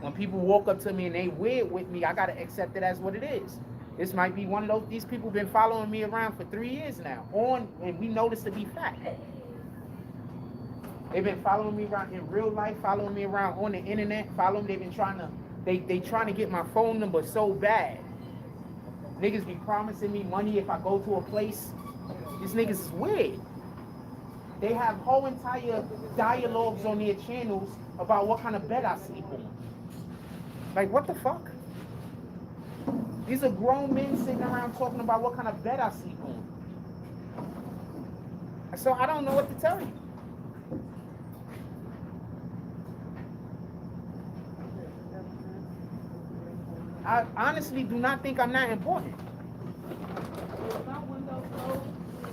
When people walk up to me and they weird with me, I gotta accept it as what it is. This might be one of those. These people been following me around for 3 years now. And we know this to be fact. They've been following me around in real life, following me around on the internet, following. They've been trying to. They trying to get my phone number so bad. Niggas be promising me money if I go to a place. These niggas is weird. They have whole entire dialogues on their channels about what kind of bed I sleep on. Like, what the fuck? These are grown men sitting around talking about what kind of bed I sleep on. So I don't know what to tell you. I honestly do not think I'm that important.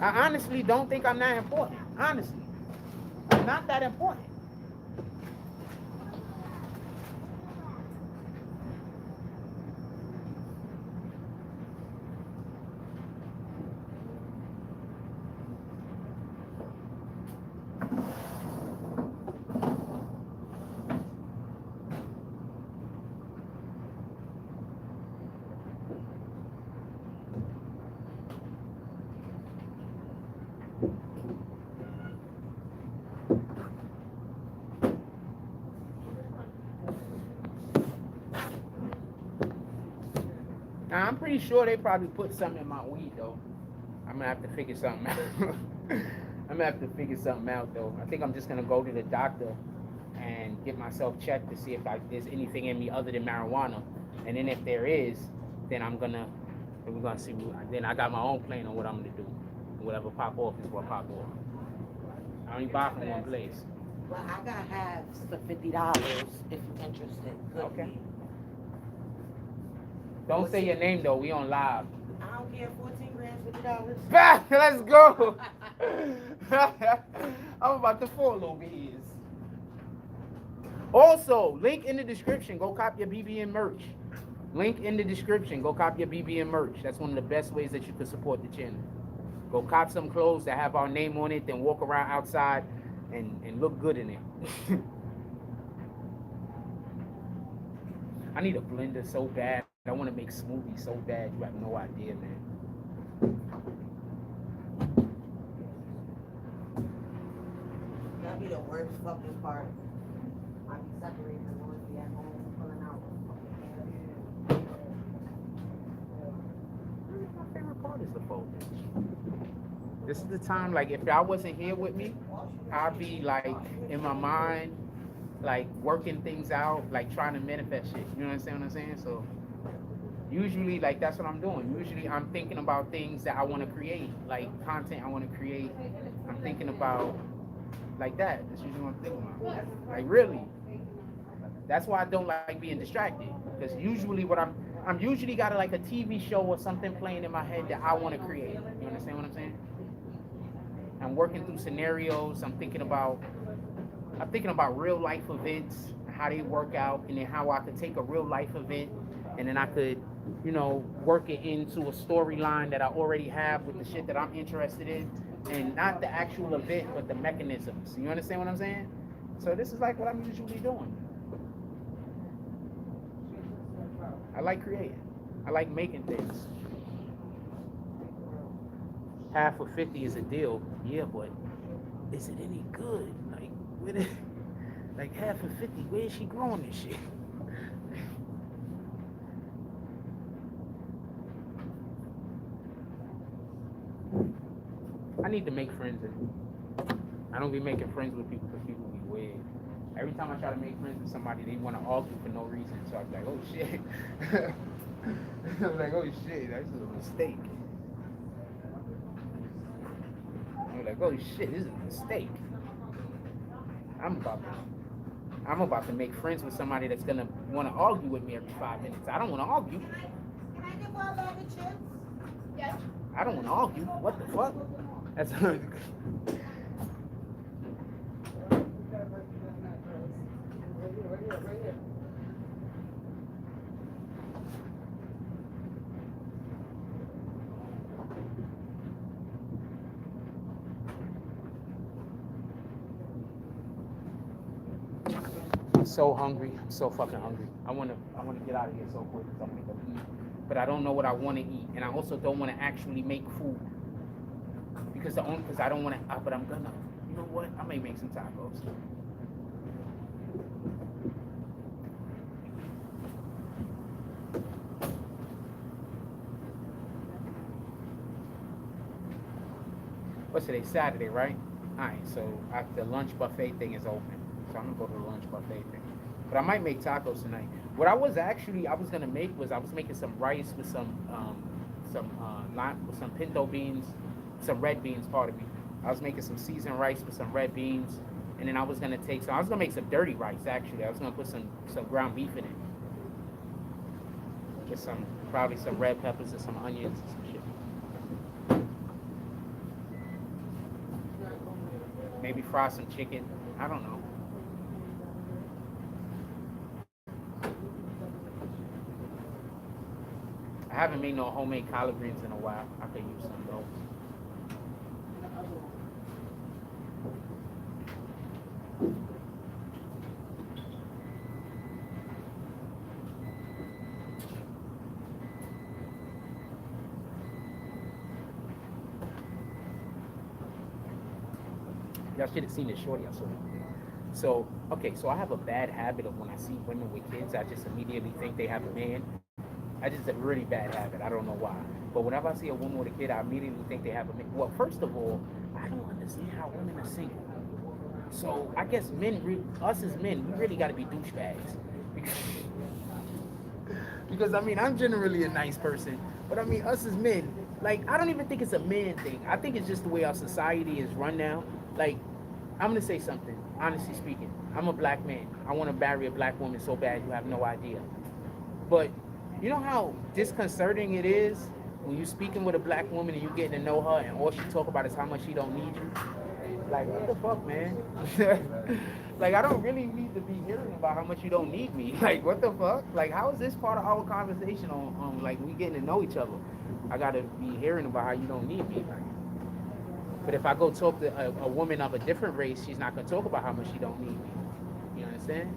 I honestly don't think I'm that important. Honestly. I'm not that important. Now, I'm pretty sure they probably put something in my weed, though. I'm gonna have to figure something out. I'm gonna have to figure something out, though. I think I'm just gonna go to the doctor and get myself checked to see if there's anything in me other than marijuana. And then if there is, then we're gonna see. Then I got my own plan on what I'm gonna do. Whatever pop off is what pop off. I only buy from one place. Well, I got halves for $50 if you're interested. Could Okay. be. Don't say your name though. We on live. I don't care. 14 grams, $50. Back. Let's go. I'm about to fall over ears. Also, link in the description. Go cop your BBN merch. Link in the description. Go cop your BBN merch. That's one of the best ways that you can support the channel. Go cop some clothes that have our name on it, then walk around outside and look good in it. I need a blender so bad. I want to make smoothies so bad. You have no idea, man. That'd be the worst fucking part. I'd be separating the ones be at home, pulling out. My favorite part is the folding. This is the time, like, if y'all wasn't here with me, I'd be, like, in my mind, like, working things out, like, trying to manifest shit. You know what I'm saying? So, usually, like, that's what I'm doing. Usually, I'm thinking about things that I want to create, like, content I want to create. I'm thinking about, like, that. That's usually what I'm thinking about. Like, really. That's why I don't like being distracted. Because usually what I'm usually got, like, a TV show or something playing in my head that I want to create. You understand what I'm saying? I'm working through scenarios. I'm thinking about real life events, how they work out, and then how I could take a real life event and then I could, you know, work it into a storyline that I already have with the shit that I'm interested in, and not the actual event, but the mechanisms. You understand what I'm saying? So this is like what I'm usually doing. I like creating. I like making things. Half of 50 is a deal, yeah, but is it any good? Like, like half of 50, where is she growing this shit? I need to make friends, and I don't be making friends with people because people be weird. Every time I try to make friends with somebody, they want to argue for no reason. So I'm like, oh shit. I'm like, oh shit, that's a mistake. I'm like, oh shit, this is a mistake. I'm about to make friends with somebody that's gonna want to argue with me every 5 minutes. I don't want to argue. Can I get one bag of chips? Yes. I don't want to argue. What the fuck? That's I'm so hungry. I'm so fucking hungry. I wanna get out of here so quick. So I'm gonna go eat. but I don't know what I want to eat, and I also don't want to actually make food because I don't want to. But I'm gonna. You know what? I may make some tacos. What's today? Saturday, right? Alright, so the lunch buffet thing is open. So I'm gonna go to the lunch buffet thing. But I might make tacos tonight. What I was gonna make was I was making some rice with some pinto beans, some red beans, pardon me. I was making some seasoned rice with some red beans, and then I was gonna make some dirty rice actually. I was gonna put some ground beef in it. With probably some red peppers and some onions and some shit. Maybe fry some chicken. I don't know. I haven't made no homemade collard greens in a while. I could use some of those. Y'all should have seen this shorty I saw. So, okay, so I have a bad habit of when I see women with kids, I just immediately think they have a man. I just a really bad habit. I don't know why. But whenever I see a woman with a kid, I immediately think they have a man. Well, first of all, I don't understand how women are single. So I guess us as men, we really got to be douchebags. Because, I mean, I'm generally a nice person. But, I mean, us as men, like, I don't even think it's a man thing. I think it's just the way our society is run now. Like, I'm going to say something, honestly speaking. I'm a black man. I want to marry a black woman so bad you have no idea. But you know how disconcerting it is when you're speaking with a black woman and you're getting to know her and all she talk about is how much she don't need you? Like, what the fuck, man? Like, I don't really need to be hearing about how much you don't need me. Like, what the fuck? Like, how is this part of our conversation on like, we getting to know each other? I got to be hearing about how you don't need me. Like, but if I go talk to a woman of a different race, she's not going to talk about how much she don't need me. You understand?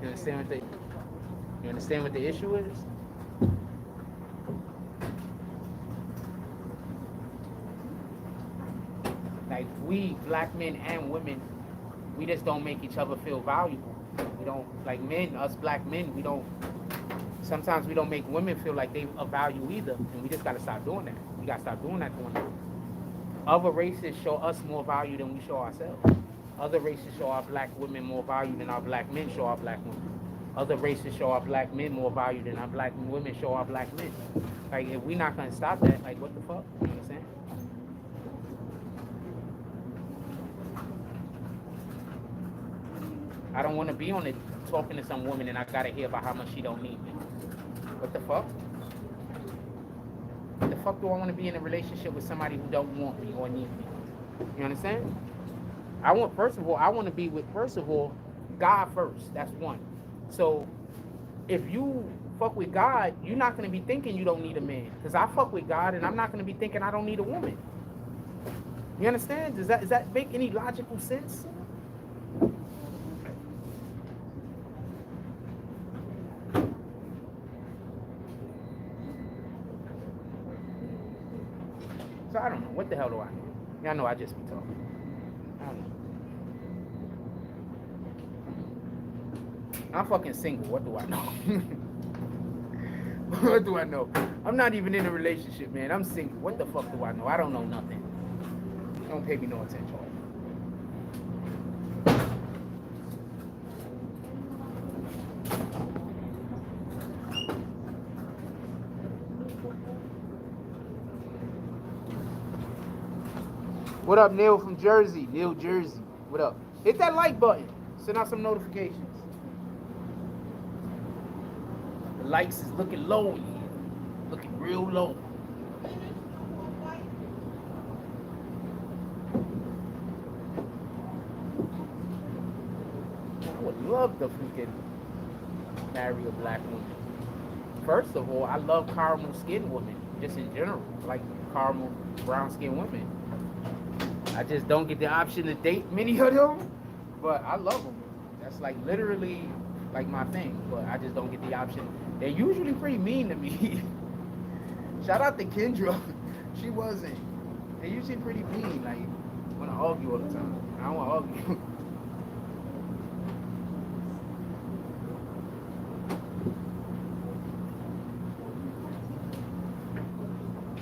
You understand what the issue is? Like, we, black men and women, we just don't make each other feel valuable. We don't, like men, us black men, sometimes we don't make women feel like they of value either. And we just got to stop doing that. We got to stop doing that to one another. Other races show us more value than we show ourselves. Other races show our black women more value than our black men show our black women. Other races show our black men more value than our black women show our black men. Like, if we're not going to stop that, like, what the fuck? You know what I'm saying? I don't want to be on it talking to some woman and I got to hear about how much she don't need me. What the fuck? What the fuck do I want to be in a relationship with somebody who don't want me or need me? You understand? First of all, to be with, God first. That's one. So, if you fuck with God, you're not going to be thinking you don't need a man. Because I fuck with God and I'm not going to be thinking I don't need a woman. You understand? Does that make any logical sense? So I don't know. What the hell do I know? Y'all know I just be talking. I don't know. I'm fucking single. What do I know? What do I know? I'm not even in a relationship, man. I'm single. What the fuck do I know? I don't know nothing. Don't pay me no attention. What up, Neil from Jersey? Neil Jersey. What up? Hit that like button. Send out some notifications. The likes is looking low in here. Looking real low. I would love to freaking marry a black woman. First of all, I love caramel skinned women, just in general. I like caramel brown skinned women. I just don't get the option to date many of them, but I love them. That's like literally like my thing, but I just don't get the option. They're usually pretty mean to me. Shout out to Kendra. She wasn't. They're usually pretty mean, like wanna argue all the time. I don't wanna argue.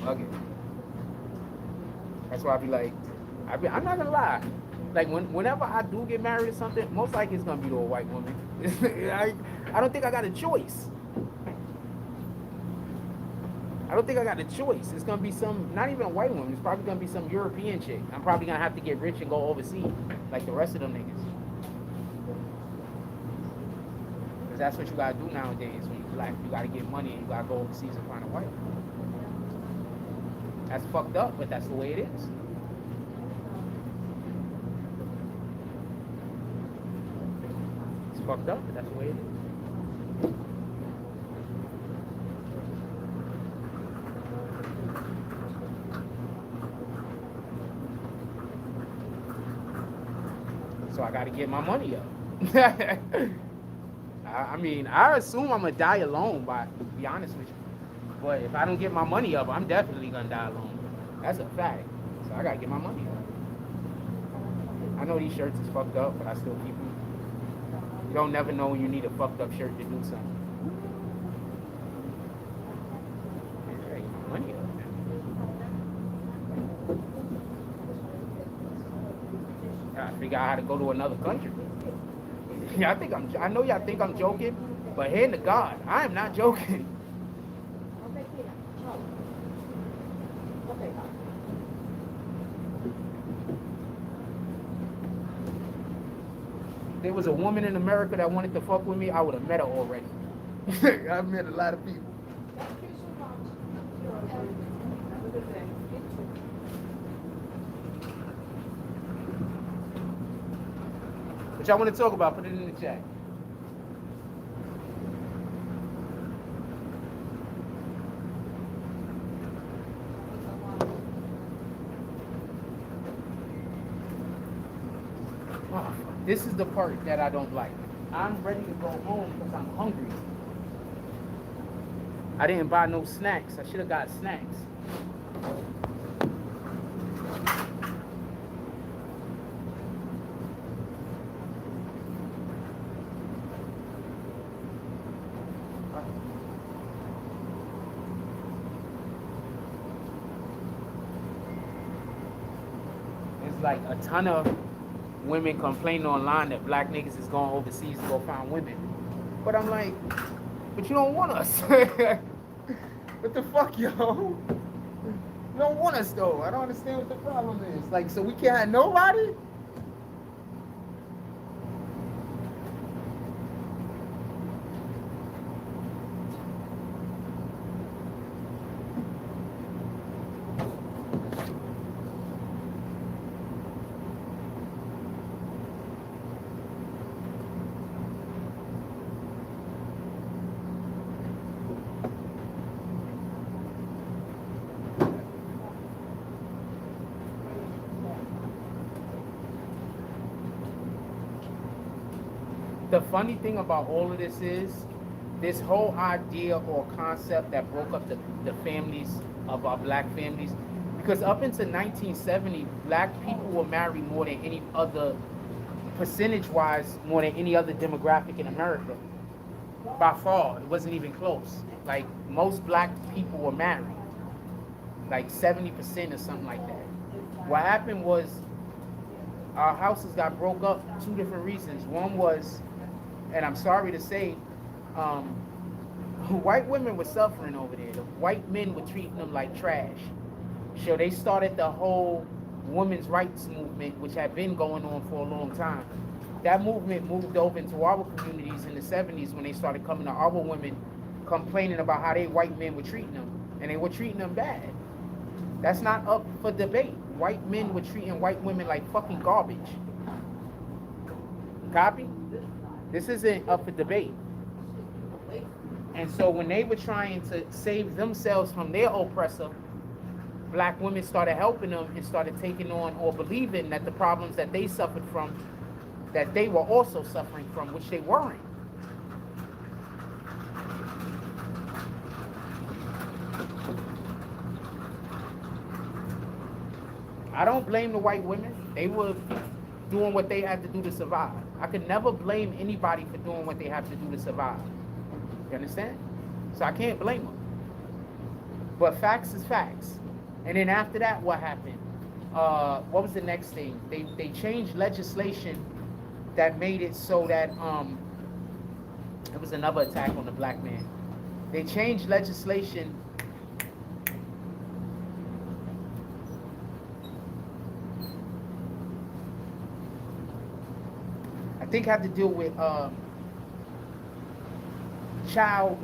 Okay. That's why I be like, I'm not gonna lie. Like whenever I do get married or something, most likely it's gonna be to a white woman. I don't think I got a choice. I don't think I got a choice. It's gonna be some, not even a white woman. It's probably gonna be some European chick. I'm probably gonna have to get rich and go overseas, like the rest of them niggas. Cause that's what you gotta do nowadays. When you're black, you gotta get money and you gotta go overseas and find a wife. That's fucked up, but that's the way it is. It's fucked up, but that's the way it is. So I gotta get my money up. I mean, I assume I'm gonna die alone, to be honest with you. But if I don't get my money up, I'm definitely gonna die alone. That's a fact. So I gotta get my money up. I know these shirts is fucked up, but I still keep them. You don't never know when you need a fucked up shirt to do something. Hey, get my money up. Gotta figure out how to go to another country. Yeah, I know y'all think I'm joking, but hand to God, I am not joking. There was a woman in America that wanted to fuck with me, I would have met her already. I've met a lot of people. What y'all want to talk about? Put it in the chat. Oh, this is the part that I don't like. I'm ready to go home because I'm hungry. I didn't buy no snacks. I should have got snacks. It's like a ton of women complaining online that black niggas is going overseas to go find women. But I'm like, but you don't want us. What the fuck, yo? You don't want us though. I don't understand what the problem is. Like, so we can't have nobody? The funny thing about all of this is, this whole idea or concept that broke up the families of our black families, because up until 1970, black people were married more than any other, percentage-wise, more than any other demographic in America. By far, it wasn't even close. Like, most black people were married, like 70% or something like that. What happened was, our houses got broke up for two different reasons. One was, and I'm sorry to say, white women were suffering over there. The white men were treating them like trash. So they started the whole women's rights movement, which had been going on for a long time. That movement moved over into our communities in the 70s when they started coming to our women complaining about how they white men were treating them. And they were treating them bad. That's not up for debate. White men were treating white women like fucking garbage. Copy? This isn't up for debate. And so when they were trying to save themselves from their oppressor, black women started helping them and started taking on or believing that the problems that they suffered from, that they were also suffering from, which they weren't. I don't blame the white women. They were doing what they had to do to survive. I could never blame anybody for doing what they have to do to survive. You understand? So I can't blame them. But facts is facts. And then after that, what happened? What was the next thing? They changed legislation that made it so that it was another attack on the black man. They changed legislation I think had to deal with child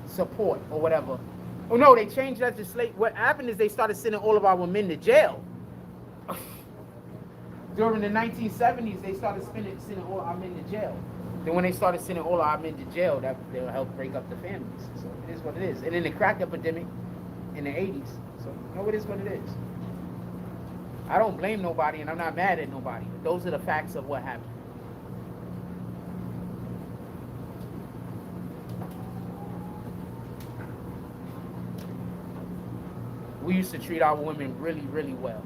support or whatever. Oh no, they changed legislation. What happened is they started sending all of our men to jail. During the 1970s, they started sending all our men to jail. Then when they started sending all our men to jail, that they'll help break up the families. So it is what it is. And then the crack epidemic in the 80s. So it is what it is. I don't blame nobody, and I'm not mad at nobody. But those are the facts of what happened. We used to treat our women really, really well.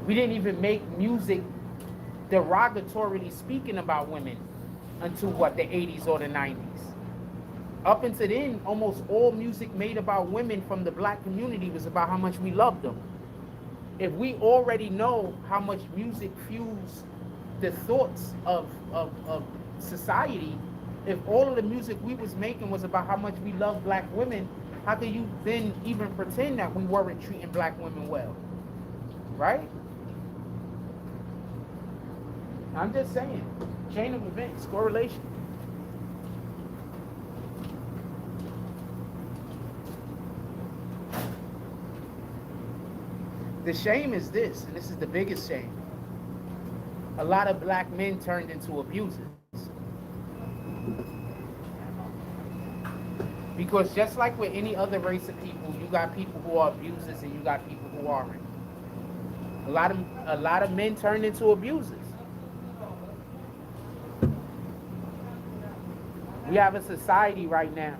We didn't even make music derogatorily speaking about women until what, the 80s or the 90s. Up until then, almost all music made about women from the black community was about how much we loved them. If we already know how much music fuels the thoughts of society, if all of the music we was making was about how much we love black women, how can you then even pretend that we weren't treating black women well? Right? I'm just saying, chain of events, correlation. The shame is this, and this is the biggest shame. A lot of black men turned into abusers. Because just like with any other race of people, you got people who are abusers and you got people who aren't. A lot of men turned into abusers. We have a society right now,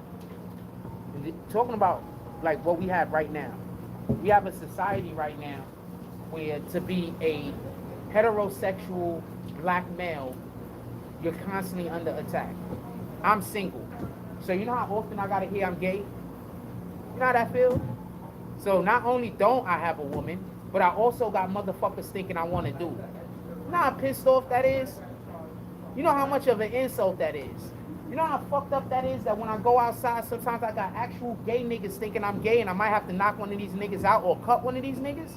talking about like what we have right now. We have a society right now where to be a heterosexual black male, you're constantly under attack. I'm single. So you know how often I gotta hear I'm gay? You know how that feels? So not only don't I have a woman, but I also got motherfuckers thinking I wanna do it. You know how pissed off that is? You know how much of an insult that is? You know how fucked up that is that when I go outside, sometimes I got actual gay niggas thinking I'm gay and I might have to knock one of these niggas out or cut one of these niggas?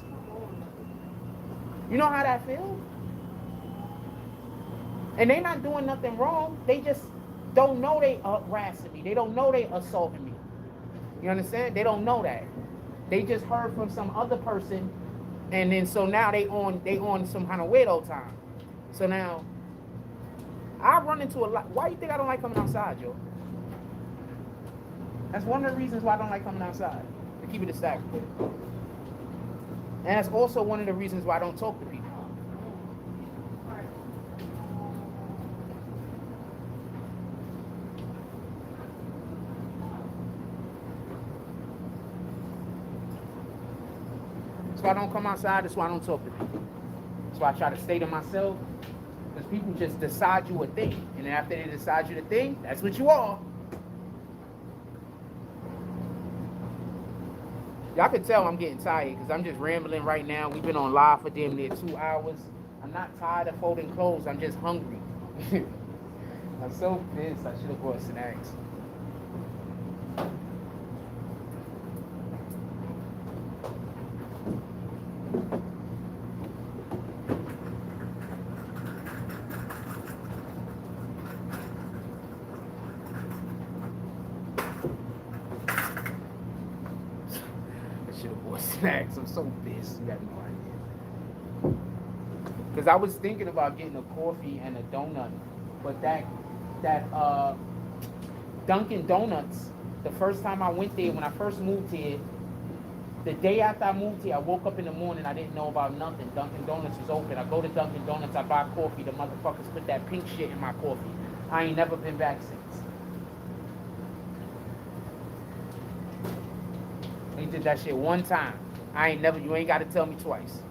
You know how that feels? And they not doing nothing wrong. They just don't know they harassing me. They don't know they assaulting me. You understand? They don't know that. They just heard from some other person, and then so now they on some kind of weirdo time. So now I run into a lot. Why do you think I don't like coming outside, Joe? That's one of the reasons why I don't like coming outside. To keep it a stack. And that's also one of the reasons why I don't talk to people. That's why I don't come outside. That's why I don't talk to people. That's why I try to stay to myself. Because people just decide you a thing. And then after they decide you the thing, that's what you are. Y'all can tell I'm getting tired because I'm just rambling right now. We've been on live for damn near 2 hours. I'm not tired of folding clothes. I'm just hungry. I'm so pissed. I should have brought snacks. Snacks. I'm so pissed. You got no idea. Because I was thinking about getting a coffee and a donut, but that Dunkin' Donuts, the first time I went there when I first moved here, the day after I moved here, I woke up in the morning, I didn't know about nothing. Dunkin' Donuts was open. I go to Dunkin' Donuts, I buy coffee. The motherfuckers put that pink shit in my coffee. I ain't never been back since. They did that shit one time. You ain't got to tell me twice.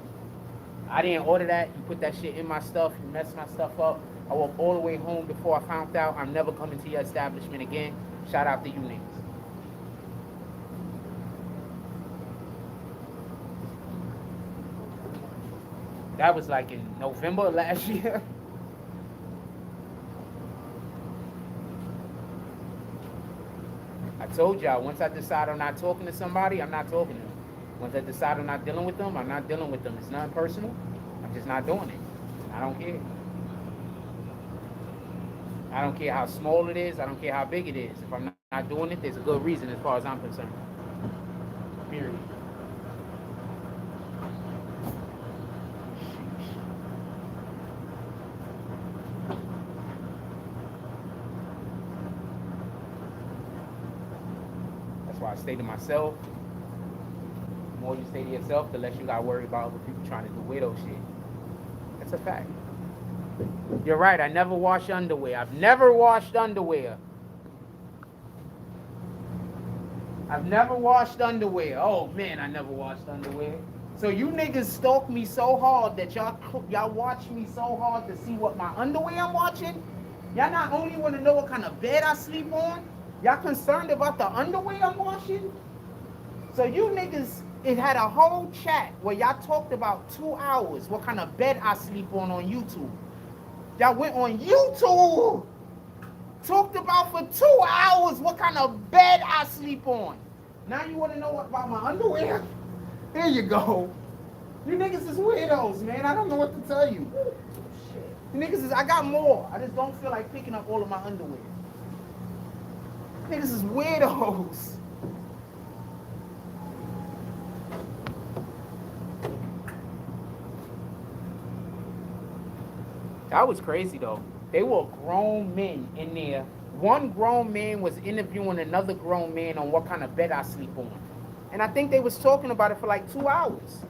I didn't order that. You put that shit in my stuff. You messed my stuff up. I walked all the way home before I found out I'm never coming to your establishment again. Shout out to you niggas. That was like in November of last year. I told y'all, once I decide I'm not talking to somebody, I'm not talking to them. Once I decide I'm not dealing with them, I'm not dealing with them. It's nothing personal. I'm just not doing it. I don't care. I don't care how small it is. I don't care how big it is. If I'm not doing it, there's a good reason as far as I'm concerned. Period. That's why I stay to myself. The more you stay to yourself, the less you gotta worry about other people trying to do weirdo shit. That's a fact. You're right, I never wash underwear. I've never washed underwear. I've never washed underwear. Oh man, I never washed underwear. So you niggas stalk me so hard that y'all watch me so hard to see what my underwear I'm watching? Y'all not only want to know what kind of bed I sleep on, y'all concerned about the underwear I'm washing? So you niggas, it had a whole chat where y'all talked about 2 hours what kind of bed I sleep on YouTube. Y'all went on YouTube, talked about for 2 hours what kind of bed I sleep on. Now you want to know about my underwear? There you go. You niggas is weirdos, man. I don't know what to tell you. You niggas is, I got more. I just don't feel like picking up all of my underwear. Niggas is weirdos. That was crazy though. They were grown men in there. One grown man was interviewing another grown man on what kind of bed I sleep on. And I think they was talking about it for like 2 hours.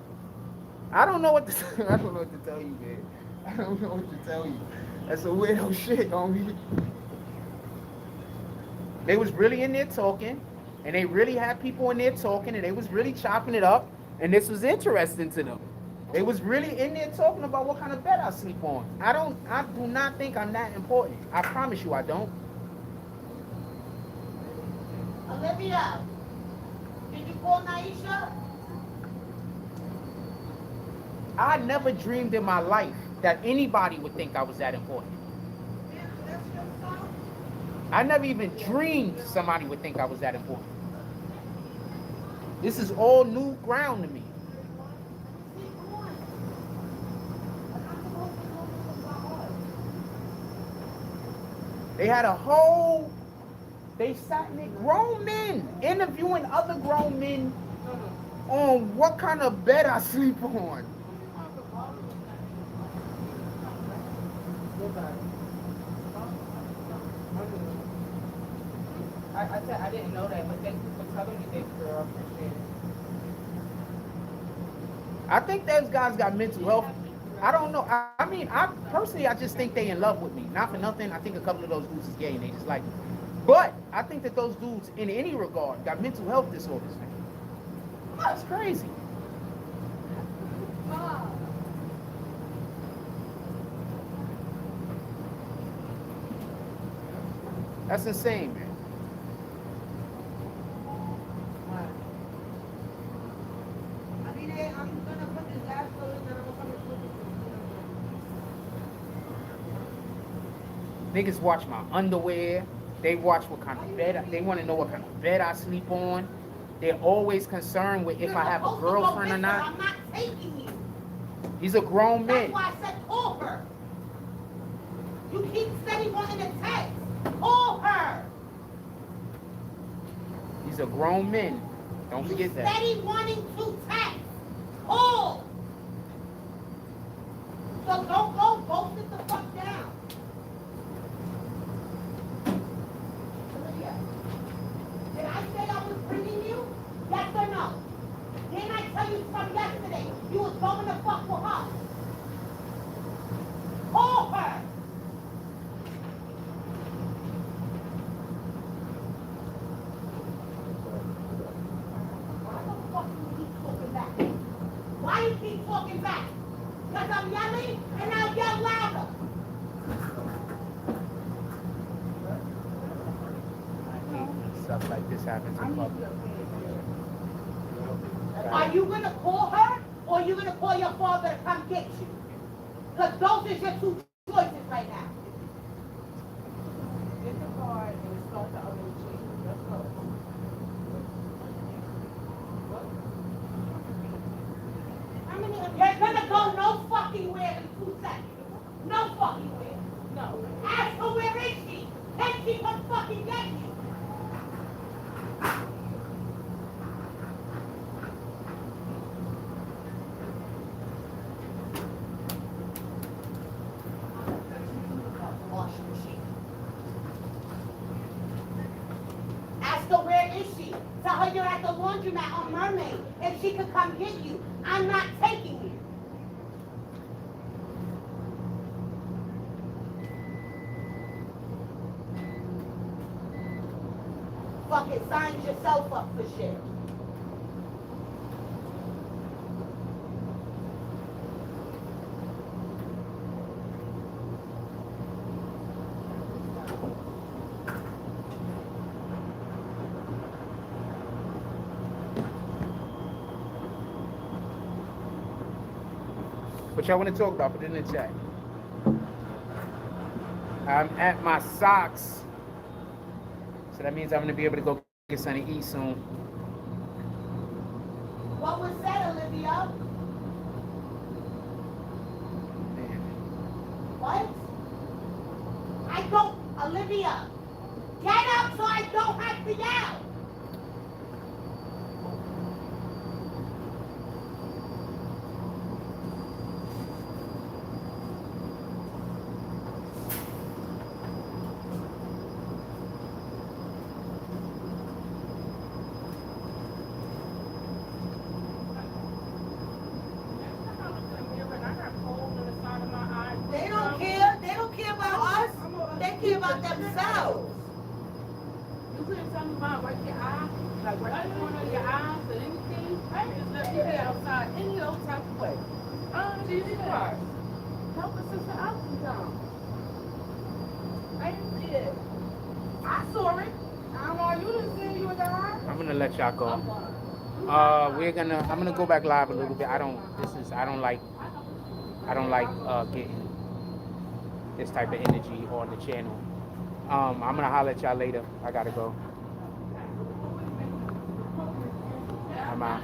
I don't know what to I don't know what to tell you, man. I don't know what to tell you. That's a weirdo shit, homie. They was really in there talking, and they really had people in there talking, and they was really chopping it up, and this was interesting to them. They was really in there talking about what kind of bed I sleep on. I do not think I'm that important. I promise you I don't. Olivia, did you call Naisha? I never dreamed in my life that anybody would think I was that important. That's your son? I never even dreamed somebody would think I was that important. This is all new ground to me. They had a whole, they sat in grown men interviewing other grown men on what kind of bed I sleep on. I said I didn't know that, but thank you for telling me that, girl. I appreciate it. I think those guys got mental health. I don't know. I mean, I personally, I just think they in love with me. Not for nothing. I think a couple of those dudes is gay and they just like me. But I think that those dudes, in any regard, got mental health disorders, man. That's crazy. That's insane, man. I mean, I'm gonna put this last one in there. I'm gonna put this. Niggas watch my underwear. They watch what kind of bed. They want to know what kind of bed I sleep on. They're always concerned with if I have a girlfriend or not. I'm not taking you. He's a grown man. That's why I said call her. You keep steady wanting to text. Call her. He's a grown man. Don't forget that. Steady wanting to text. Call. So don't go sit the fuck down. Olivia, did I say I was bringing you? Yes or no? Didn't I tell you something yesterday? You was going to fuck with her. Call her. Why the fuck do you keep talking back? motherfucking back. Because I'm yelling and I'll yell louder. I hate when stuff like this happens in public. Are you going to call her or are you going to call your father to come get you? Because those are your two choices right now. Get the card and start the other machine. Let's go. You're going to go no fucking where in 2 seconds. No fucking where. No. Ask her where is she? Can she come fucking get you? Ask her where is she? Tell her you're at the laundromat on Mermaid and she could come get you. I'm not taking you. Fucking sign yourself up for shit. What y'all want to talk about? Put it in the chat. I'm at my socks. So that means I'm going to be able to go get something to eat soon. What was said, Olivia? What? I don't, Olivia. Get up so I don't have to yell. They don't care. They don't care about us. They care about themselves. You couldn't tell me about right your eye, like right in the corner of your eyes or anything. I just left your hair outside any old type of way. Jesus Christ. Help a sister out sometimes. I didn't see it. I saw it. I don't know, you didn't see it, you were there. I'm going to let y'all go. I'm gonna go back live a little bit. I don't like getting this type of energy on the channel. I'm gonna holler at y'all later. I gotta go. I'm out.